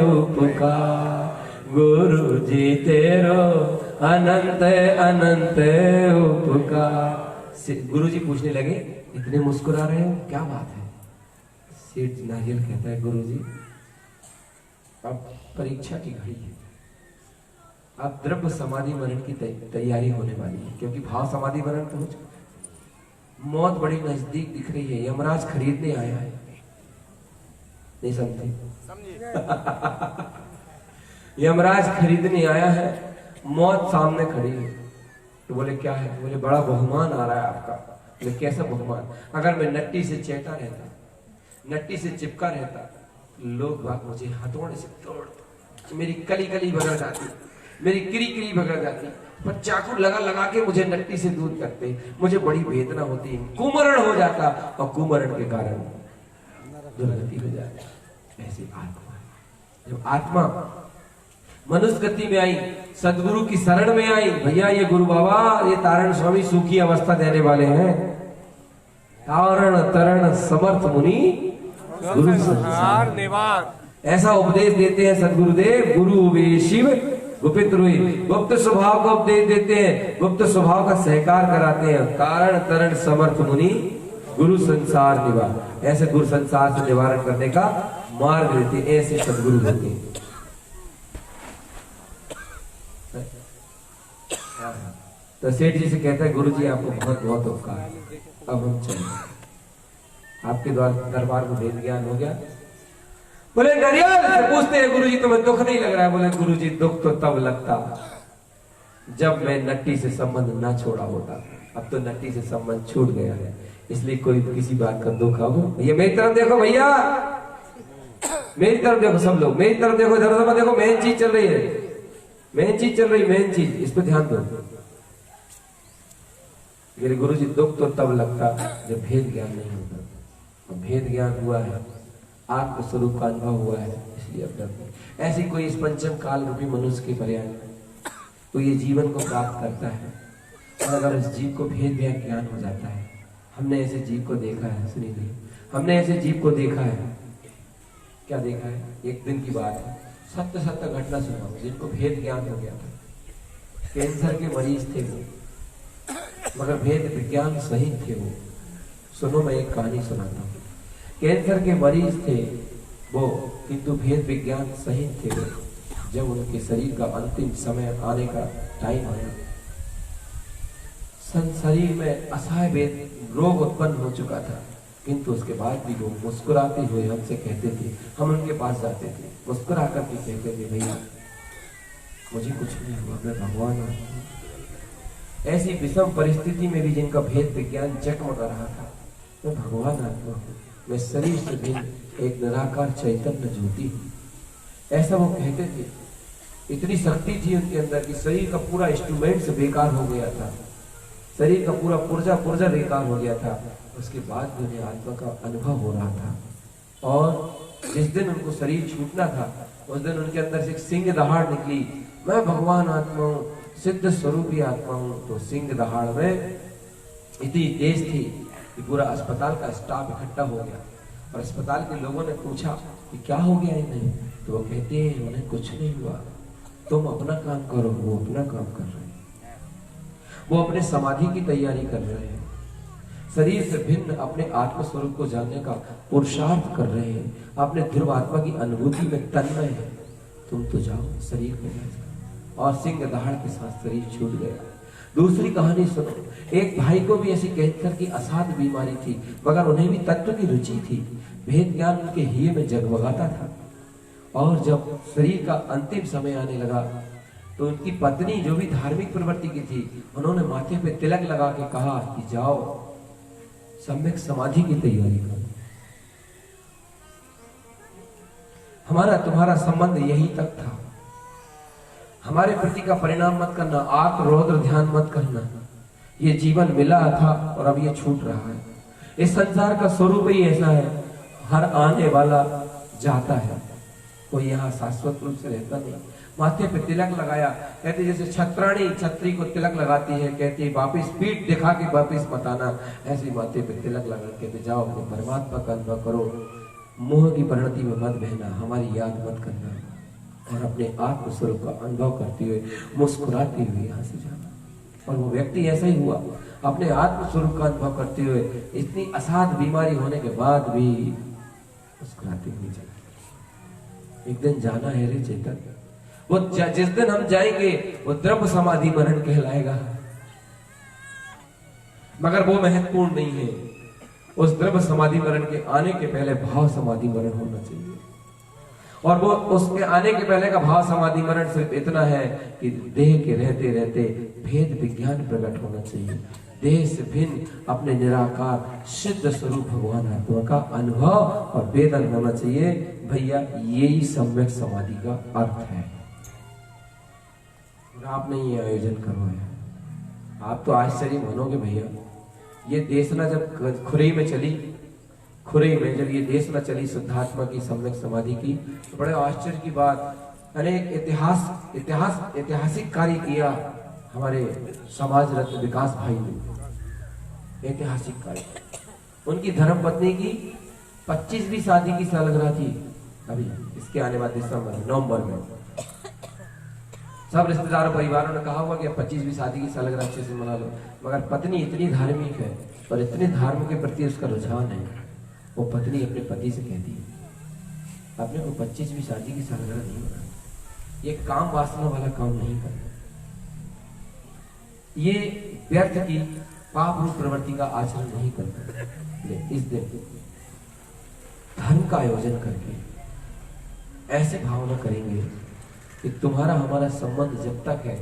उपकार। गुरु जी तेरो अनंत अनंत उपकार। गुरु जी पूछने लगे, इतने मुस्कुरा रहे हो, क्या बात है? सेठ नारियल कहता है, गुरु जी अब परीक्षा की घड़ी है, अब द्रव्य समाधि मरण की तैयारी होने वाली है, क्योंकि भाव समाधि मरण तो हो चुका, मौत बड़ी नजदीक दिख रही है, यमराज खरीदने आया है। नहीं समझे? यमराज खरीदने आया है, मौत सामने खड़ी है। तो बोले क्या है? बोले बड़ा बहुमान आ रहा है आपका। बोले कैसा बहुमान? अगर मैं नट्टी से चेटा रहता, नट्टी से चिपका रहता, लोग बात मुझे हथौड़े से तोड़ते, मेरी कली कली बगड़ जाती, मेरी किरी किरी बगड़ जाती, पर चाकू लगा लगा के मुझे नट्टी से दूर करते, मुझे बड़ी वेदना होती, कुमरण हो जाता, और कुमरण के कारण दुर्गति हो जाती। ऐसी आत्मा है। जब आत्मा मनुष्य गति में आई, सदगुरु की शरण में आई, भैया ये गुरु बाबा, ये तारण स्वामी सूखी अवस्था देने वाले हैं। तारण तरण समर्थ मुनि गुरु संसार निवार, ऐसा उपदेश देते हैं सदगुरुदेव। गुरु वे शिव गुप्त रुई, गुप्त स्वभाव का उपदेश देते हैं, गुप्त स्वभाव का सहकार कराते हैं। तारण तरण समर्थ मुनि गुरु संसार निवार, ऐसे गुरु संसार से निवारण करने का मार्ग देते, ऐसे सदगुरु होते हैं। तो सेठ जी से कहता है, गुरु जी आपको बहुत बहुत उपकार, अब हम चलें, आपके द्वारा दरबार को वेद ज्ञान हो गया। बोले नारियल से पूछते हैं, गुरु जी तुम्हें दुख नहीं लग रहा है? बोले गुरु जी दुख तो तब लगता जब मैं नट्टी से संबंध ना छोड़ा होता, अब तो नट्टी से संबंध छूट गया है, इसलिए कोई किसी बात का दुख हो। ये मेरी तरफ देखो भैया, मेरी तरफ देखो सब लोग, मेरी तरफ देखो, इधर देखो, मेन चीज चल रही है, मेन चीज चल रही, मेन चीज, इस पर ध्यान दो। मेरे गुरु जी दुख तो तब लगता जब भेद ज्ञान नहीं होता, और भेद ज्ञान हुआ है, आत्म स्वरूप का अनुभव हुआ है, इसलिए अब डर। ऐसी कोई इस पंचम काल रूपी मनुष्य के पर्याय तो ये जीवन को प्राप्त करता है, और अगर इस जीव को भेद ज्ञान हो जाता है। हमने ऐसे जीव को देखा है, सुनिए, हमने ऐसे जीव को देखा है। क्या देखा है? एक दिन की बात है, सत्य सत्य घटना सुना, जिनको भेद ज्ञान हो गया था। कैंसर के मरीज थे वो, मगर भेद विज्ञान सही थे वो। सुनो, मैं एक कहानी सुनाता हूँ। कैंसर के मरीज थे वो, किंतु भेद विज्ञान सही थे वो। जब उनके शरीर का अंतिम समय आने का टाइम आया, शरीर में असहाय वेद रोग उत्पन्न हो चुका था, किंतु उसके बाद भी वो मुस्कुराते हुए हमसे कहते थे, हम उनके पास जाते थे, मुस्कुरा करके कहते थे, भैया मुझे कुछ नहीं हुआ, मैं भगवान हूं। ऐसी विषम परिस्थिति में भी जिनका भेद विज्ञान जगमगा रहा था, मैं भगवान आत्मा हूँ, मैं शरीर से भिन्न एक निराकार चैतन्य ज्योति हूँ, ऐसा वो कहते थे। इतनी शक्ति थी उनके अंदर कि शरीर का पूरा इंस्ट्रूमेंट बेकार हो गया था, शरीर का पूरा पुर्जा बेकार हो गया था। उसके बाद भी उन्हें आत्मा का अनुभव हो रहा था, और जिस दिन उनको शरीर छूटना था, उस दिन उनके अंदर से एक सिंह दहाड़ निकली, मैं भगवान आत्मा हूँ, सिद्ध स्वरूपी आत्मा हूँ। तो सिंह दहाड़ में इतनी तेज थी कि पूरा अस्पताल का स्टाफ इकट्ठा हो गया, और अस्पताल के लोगों ने पूछा कि क्या हो गया इन्हें, तो वो कहते हैं उन्हें कुछ नहीं हुआ, तुम अपना काम करो। वो अपना काम कर रहे हैं, वो अपने समाधि की तैयारी कर रहे हैं, शरीर से भिन्न अपने आत्म स्वरूप को जानने का पुरुषार्थ कर रहे हैं, अपने ध्रुव आत्मा की अनुभूति में तन्मय है। तुम तो जाओ शरीर को। और सिंह दहाड़ के साथ शरीर छूट गया। दूसरी कहानी सुनो, एक भाई को भी ऐसी कैंसर की असाध्य बीमारी थी, मगर उन्हें भी तत्व की रुचि थी, भेद ज्ञान उनके हिये में जगमगाता था। और जब शरीर का अंतिम समय आने लगा, तो उनकी पत्नी जो भी धार्मिक प्रवृत्ति की थी, उन्होंने माथे पे तिलक लगा के कहा कि जाओ सम्यक समाधि की तैयारी करो, हमारा तुम्हारा संबंध यही तक था, हमारे प्रति का परिणाम मत करना, आत्म रौद्र ध्यान मत करना, ये जीवन मिला था और अब ये छूट रहा है। इस संसार का स्वरूप ही ऐसा है, हर आने वाला जाता है, कोई यहाँ शाश्वत रूप से रहता नहीं। माथे पे तिलक लगाया, कहते जैसे छत्राणी छत्री को तिलक लगाती है, कहती वापिस पीठ दिखा के वापिस मत आना, ऐसे माथे पे तिलक लगा के जाओ, अपने परमात्मा का अनुभव करो, मोह की परिणति में मत बहना, हमारी याद मत करना। और अपने आत्म स्वरूप का अनुभव करते हुए मुस्कुराते हुए यहाँ से जाना। और वो व्यक्ति ऐसा ही हुआ, अपने आत्म स्वरूप का अनुभव करते हुए इतनी असाध बीमारी होने के बाद भी मुस्कुराते हुए जाना। एक दिन जाना है रे चेतन, वो जिस दिन हम जाएंगे वो द्रव्य समाधि मरण कहलाएगा, मगर वो महत्वपूर्ण नहीं है। उस द्रव्य समाधि मरण के आने के पहले भाव समाधि मरण होना चाहिए। और वो उसके आने के पहले का भाव समाधि मरण सिर्फ इतना है कि देह के रहते रहते भेद विज्ञान प्रकट होना चाहिए। देह से भिन्न अपने निराकार सिद्ध स्वरूप भगवान आत्मा का अनुभव और वेदन होना चाहिए। भैया यही सम्यक समाधि का अर्थ है। आपने ये आयोजन करवाया, आप तो आश्चर्य मानोगे भैया। ये देशना जब खुरई में चली, खुरई में जब ये देशना चली शुद्धात्मा की सम्यक समाधि की, तो बड़े आश्चर्य की बात, अनेक ऐतिहासिक कार्य किया हमारे समाज रत्न विकास भाई ने। ऐतिहासिक कार्य, उनकी धर्म पत्नी की 25वीं शादी की सालगिरह थी अभी इसके आने वाले दिसंबर नवंबर में। सब रिश्तेदारों परिवारों ने कहा हुआ कि 25वीं शादी की सालगिरह अच्छे से मना लो, मगर पत्नी इतनी धार्मिक है और इतने धर्म के प्रति उसका रुझान है, वो पत्नी अपने पति से कहती है अपने को 25वीं शादी की सालगिरह नहीं मनानी, ये काम वासना वाला काम नहीं करना, ये व्यर्थ की पाप रूप प्रवृत्ति का आचरण नहीं करना। इस दिन धर्म का आयोजन करके ऐसे भावना करेंगे कि तुम्हारा हमारा संबंध जब तक है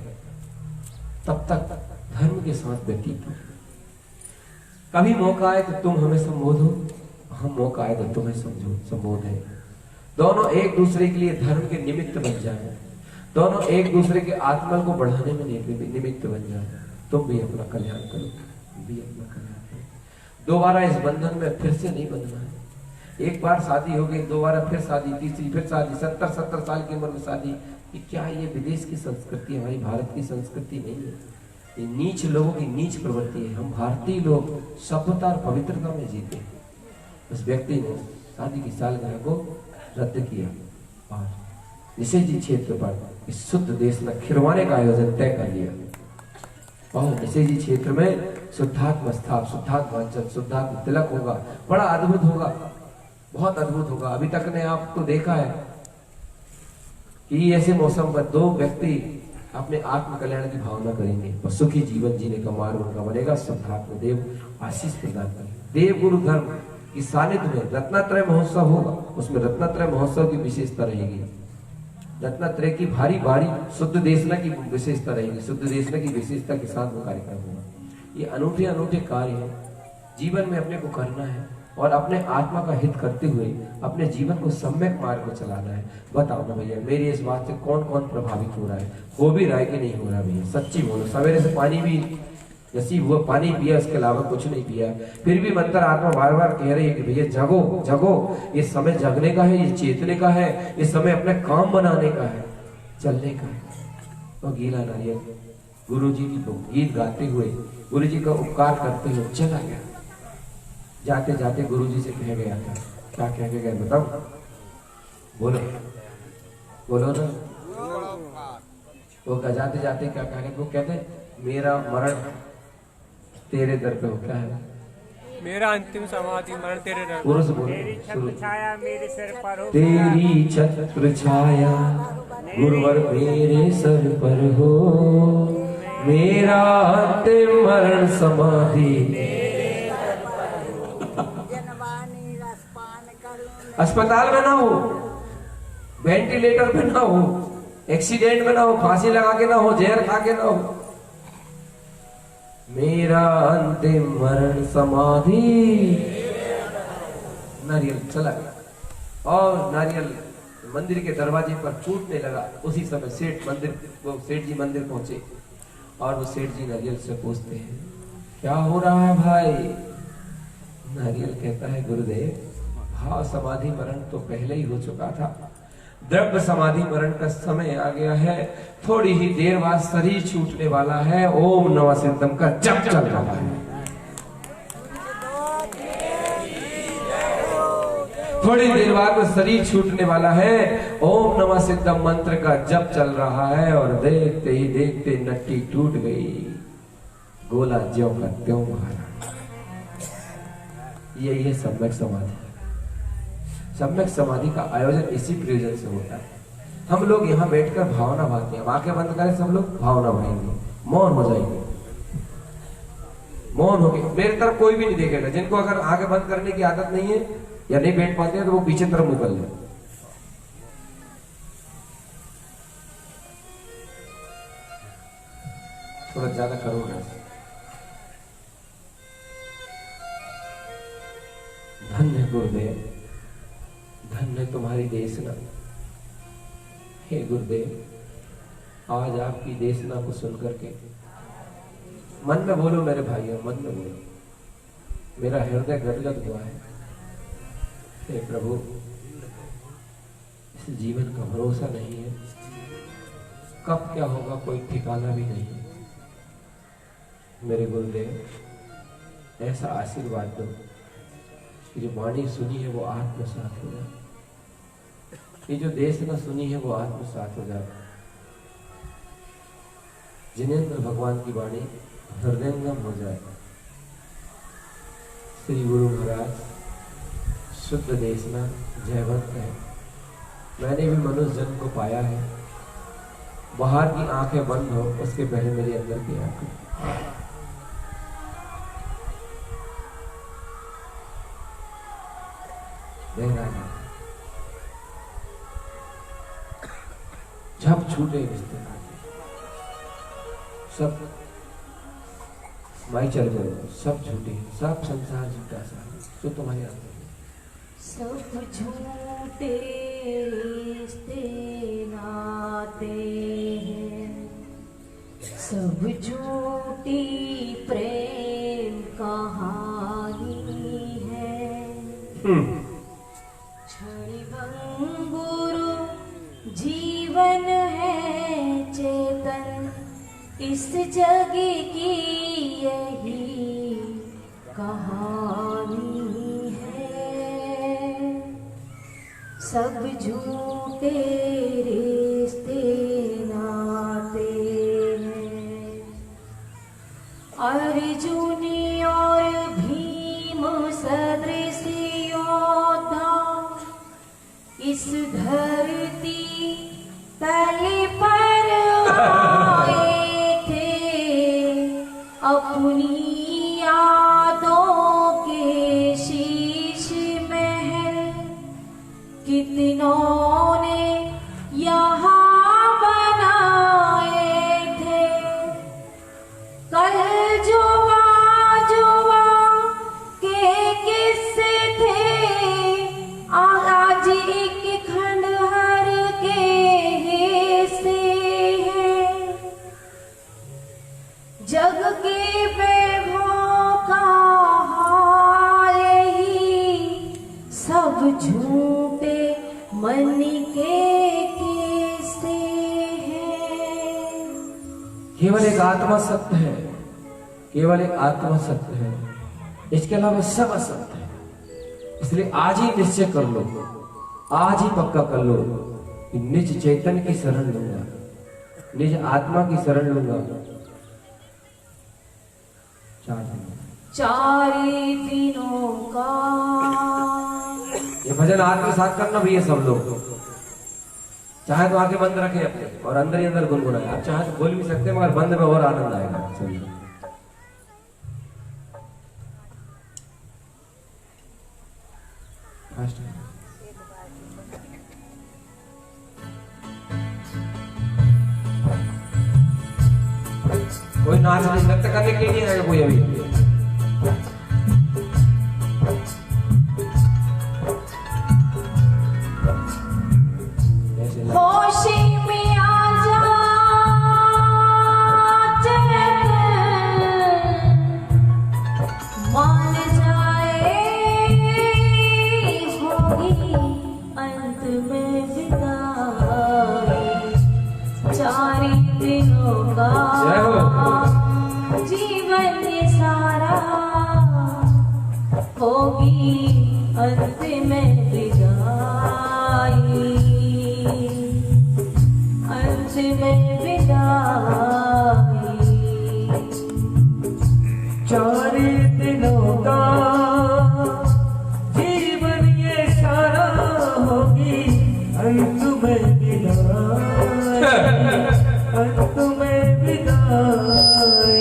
तब तक धर्म के साथ व्यतीत हो। कभी मौका आए तो तुम हमें संबोधो, हम मौका आए तो तुम्हें संबोधे। दोनों एक दूसरे के लिए धर्म के निमित्त बन जाए, दोनों एक दूसरे के आत्मा को बढ़ाने में निमित्त बन जाए। तुम भी अपना कल्याण करो, भी अपना कल्याण करो। दोबारा इस बंधन में फिर से नहीं बंधना है। एक बार शादी हो गई, दोबारा फिर शादी, तीसरी फिर शादी, 70 साल की उम्र में शादी। कि क्या ये विदेश की संस्कृति, हमारी भारत की संस्कृति नहीं है। ये नीच लोगों की नीच प्रवृत्ति है। हम भारतीय लोग सभ्यता और पवित्रता में जीते हैं। उस व्यक्ति ने शादी की सालगिरह को रद्द किया और निषेधी क्षेत्र पर इस शुद्ध देश में खिरवाने का आयोजन तय कर लिया। और निषेधी क्षेत्र में शुद्धात्म स्थाप, शुद्धात्म शुद्धात्म तिलक होगा। बड़ा अद्भुत होगा, बहुत अद्भुत होगा। अभी तक ने आपको देखा है कि ऐसे मौसम पर दो व्यक्ति अपने आत्म कल्याण की भावना करेंगे और सुखी जीवन जीने का मार्ग उनका बनेगा। शुद्धात्म देव आशीष प्रदान करेंगे। देव गुरु धर्म की सानिध्य में रत्नात्रय महोत्सव होगा। उसमें रत्नात्रय महोत्सव की विशेषता रहेगी। रत्नात्रय की भारी भारी शुद्ध देशना की विशेषता रहेगी। शुद्ध देशना की विशेषता के साथ वो कार्यक्रम होगा। ये अनूठे अनूठे कार्य हैं, जीवन में अपने को करना है और अपने आत्मा का हित करते हुए अपने जीवन को सम्यक मार्ग में चलाना है। बताओ ना भैया, मेरी इस बात से कौन कौन प्रभावित हो रहा है? हो भी रहा है कि नहीं हो रहा भैया? सच्ची बोलो। सवेरे से पानी भी नसीब हुआ, पानी पिया, उसके अलावा कुछ नहीं पिया, फिर भी मंत्र आत्मा बार बार कह रही है कि भैया जगो जगो, ये समय जगने का है, ये चेतने का है, ये समय अपने काम बनाने का है, चलने का है। तो गीला नारियल गुरु जी की गीत गाते हुए, गुरु जी का उपकार करते हुए चला गया। जाते जाते गुरु जी से कह गया था, क्या कह के गए बताओ? बोलो बोलो ना। वो जाते जाते क्या कह रहे? वो कहते मेरा मरण तेरे दर पे हो। क्या है? मेरा अंतिम समाधि मरण तेरे दर पूरा से बोलो। तेरी छत्र छाया मेरे सिर पर हो, तेरी छत्र छाया गुरुवर मेरे सर पर हो, मेरा अंतिम मरण समाधि। अस्पताल में ना हो, वेंटिलेटर पे ना हो, एक्सीडेंट में ना हो, फांसी लगा के ना हो, जहर खा के ना हो, मेरा अंतिम मरण समाधि। नारियल चला गया और नारियल मंदिर के दरवाजे पर टूटने लगा। उसी समय सेठ जी मंदिर पहुंचे और वो सेठ जी नारियल से पूछते हैं क्या हो रहा है भाई? नारियल कहता है गुरुदेव, भाव समाधि मरण तो पहले ही हो चुका था, द्रव्य समाधि मरण का समय आ गया है। थोड़ी ही देर बाद शरीर छूटने वाला है। ओम नमः सिद्धम का जप चल रहा है। थोड़ी देर बाद में शरीर छूटने वाला है। ओम नमः सिद्धम मंत्र का जप चल रहा है और देखते ही देखते नट्टी टूट गई, गोला ज्यों का त्यों महाराज। ये सम्यक समाधि। सम्यक समाधि का आयोजन इसी प्रयोजन से होता है। हम लोग यहाँ बैठकर भावना भाते हैं। आंखें बंद करें सब लोग, भावना भाएंगे, मौन हो जाएंगे। मौन हो गए, मेरी तरफ कोई भी नहीं देखेगा। जिनको अगर आंखें बंद करने की आदत नहीं है या नहीं बैठ पाते हैं तो वो पीछे तरफ मुकर ले। थोड़ा ज्यादा करो ना। धन्य गुरुदेव, धन्य तुम्हारी देशना। हे गुरुदेव, आज आपकी देशना को सुनकर के मन में बोलो मेरे भाइयों, मन में बोलो, मेरा हृदय गदगद हुआ है। हे प्रभु, इस जीवन का भरोसा नहीं है, कब क्या होगा कोई ठिकाना भी नहीं है। मेरे गुरुदेव, ऐसा आशीर्वाद दो कि जो वाणी सुनी है वो आत्मसात हो जाए, ये जो देशना सुनी है वो आत्मसात हो जाए। जिनेंद्र भगवान की वाणी हृदयंगम हो जाए। श्री गुरु महाराज शुद्ध देशना जयवंत है। मैंने भी मनुष्य जन्म को पाया है। बाहर की आंखें बंद हो, उसके पहले मेरे अंदर की आंखें। जब छूटे रिश्ते सब माई चल गए, सब झूठे, सब संसार झूठा सा तो तुम्हारे अंदर सब झूठे रिश्ते नाते हैं, सब झूठी प्रेम कहानी है। क्षणभंगुर जीवन है चेतन, इस जग की यही कहानी है। सब झूठे रिश्ते नाते हैं। अर्जुन और भीम सदृश योद्धा इस धरती तल पर आए थे, अपनी यादों के शीश महल कितनों ने यहाँ बनाए थे। कल जुआ के किस्से थे, आज एक खंडहर के हिस्से हैं। जग के वैभव का हाल ही सब झूठे मन के किस्से हैं। केवल एक आत्मा सत्य है, केवल एक आत्मा सत्य है, इसके अलावा सब असत्य है। इसलिए आज ही निश्चय कर लो, आज ही पक्का कर लो कि निज चैतन्य की शरण लूंगा, निज आत्मा की शरण लूंगा। 4 दिनों का ये भजन आत्मसात करना भी है सब लोग। चाहे तो आंखें बंद रखें अपने और अंदर ही अंदर गुनगुनाएं। आप चाहे तो बोल भी सकते हैं, मगर बंद में और आनंद आएगा। चलिए कोई नाच नहीं, नृत्य करने के लिए नहीं आएगा कोई अभी। होश में आ जा चैतन, मान जाए होगी अंत में विदाई। 4 दिनों का जीवन ये सारा होगी अंत में विदाई। अंत में विदाई। चारे दिनों का जीवन ये सारा होगी अंत में विदाई, अंत में विदाई।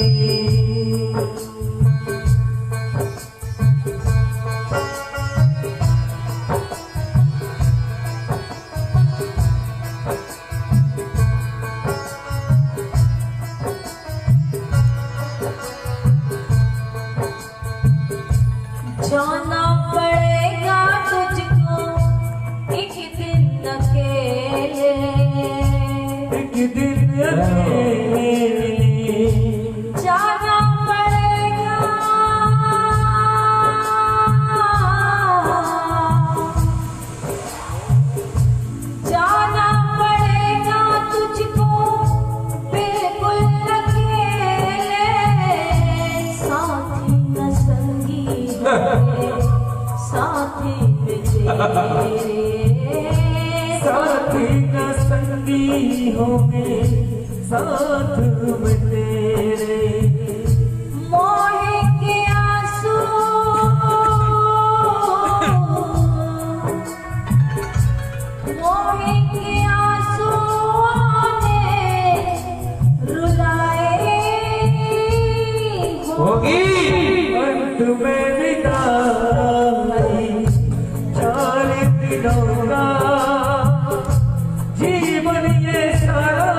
जाना पड़ेगा तुझको एक दिन अकेले, एक दिन अकेले जाना पड़ेगा, जाना पड़ेगा तुझको बिल्कुल अकेले। साथी न संगी साथी में तेरे, साथी न संगी होंगे साथ में तेरे। मोहे के आंसू, मोहे के आंसू ने रुलाए होगी अंत में विदाई। चार दिनों का जीवन ये सारा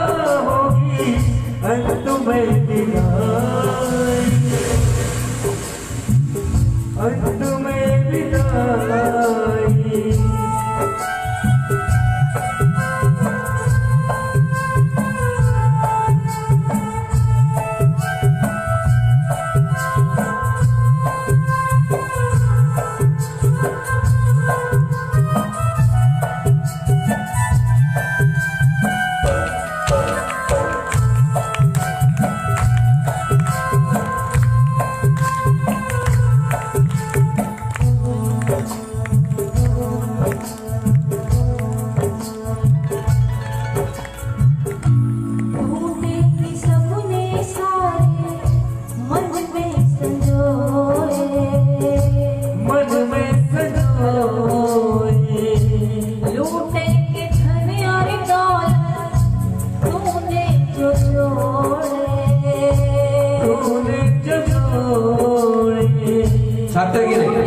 होगी अंत में विदाई, अंत में विदाई। छात्र की नहीं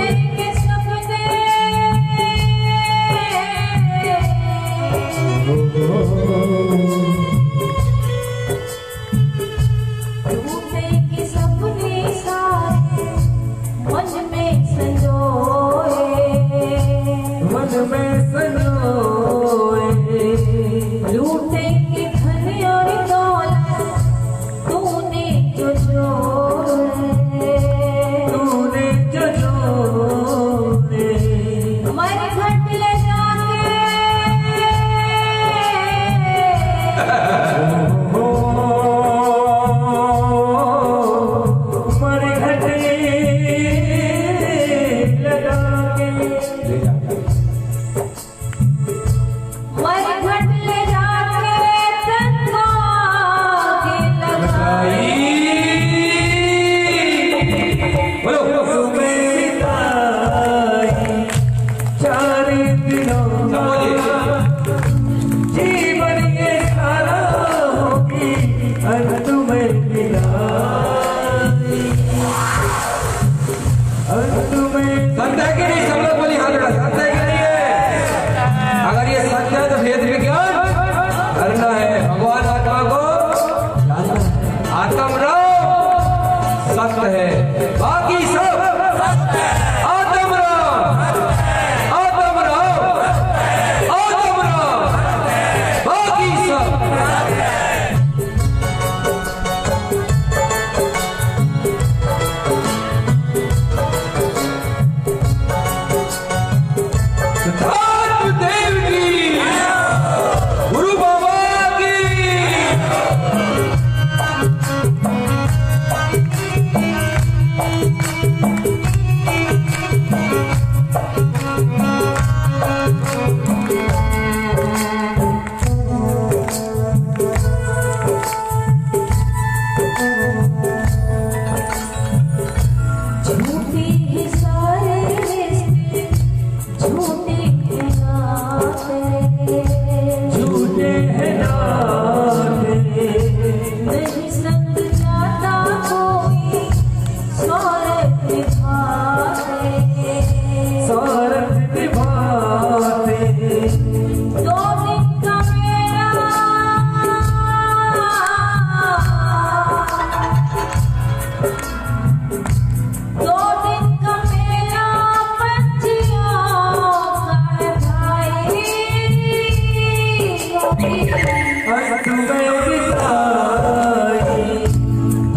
अंत में बिताई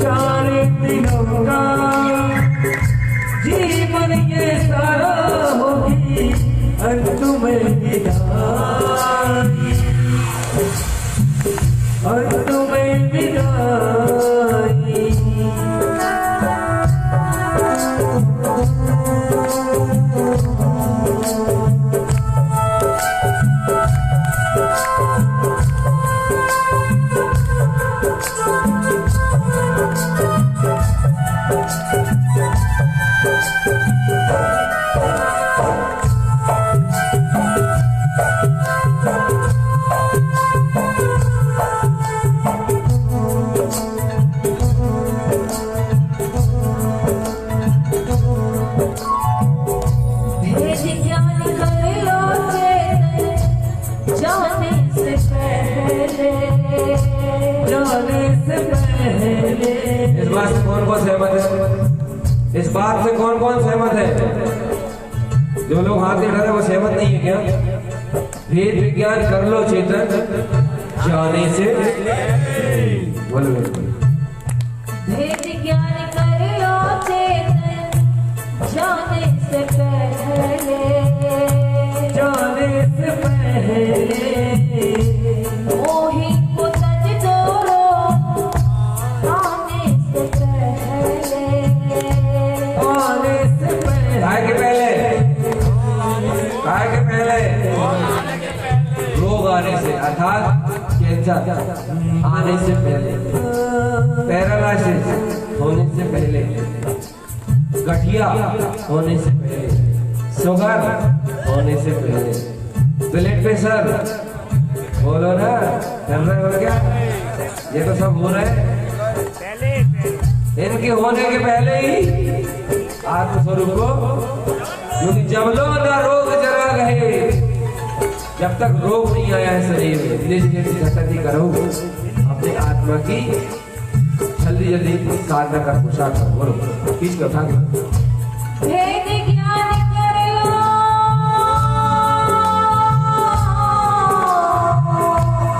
4 दिनों का जीवन ये सारा होगी अंत में बिताई अंत में बिताई इस बात से कौन कौन सहमत है? जो लोग हाथ नहीं उठा रहे वो सहमत नहीं है क्या? भेद विज्ञान कर लो चेतन जाने से बोलो भेद ज्ञान कर लो चेतन जाने से पहले मोही को सच जोड़ो आने से पहले काय के पहले रोग आने से अर्थात कैंसर आने से पहले, पैरालिसिस होने से पहले, गठिया होने से पहले, शुगर होने से पहले, ब्लड प्रेशर बोलो ना चल रहा है क्या? ये तो सब हो रहा है इनके होने के पहले ही आत्मस्वरूप को, क्योंकि जब लो ना रोग जरा गए, जब तक रोग नहीं आया है शरीर में धीरे धीरे घटती करो अपने आत्मा की जल्दी जल्दी साधना का पोशाक बोलो खींच कर उठा के भेद ज्ञान कर लो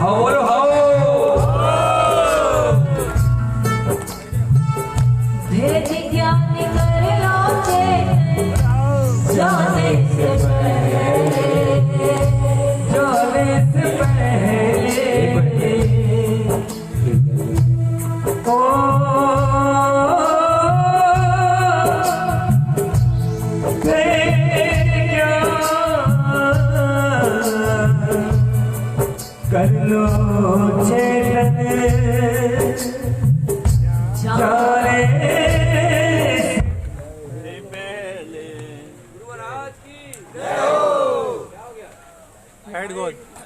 हाँ बोलो हाँ भेद ज्ञान कर लो चेतन जाने से पहले कर लो चेतन जाने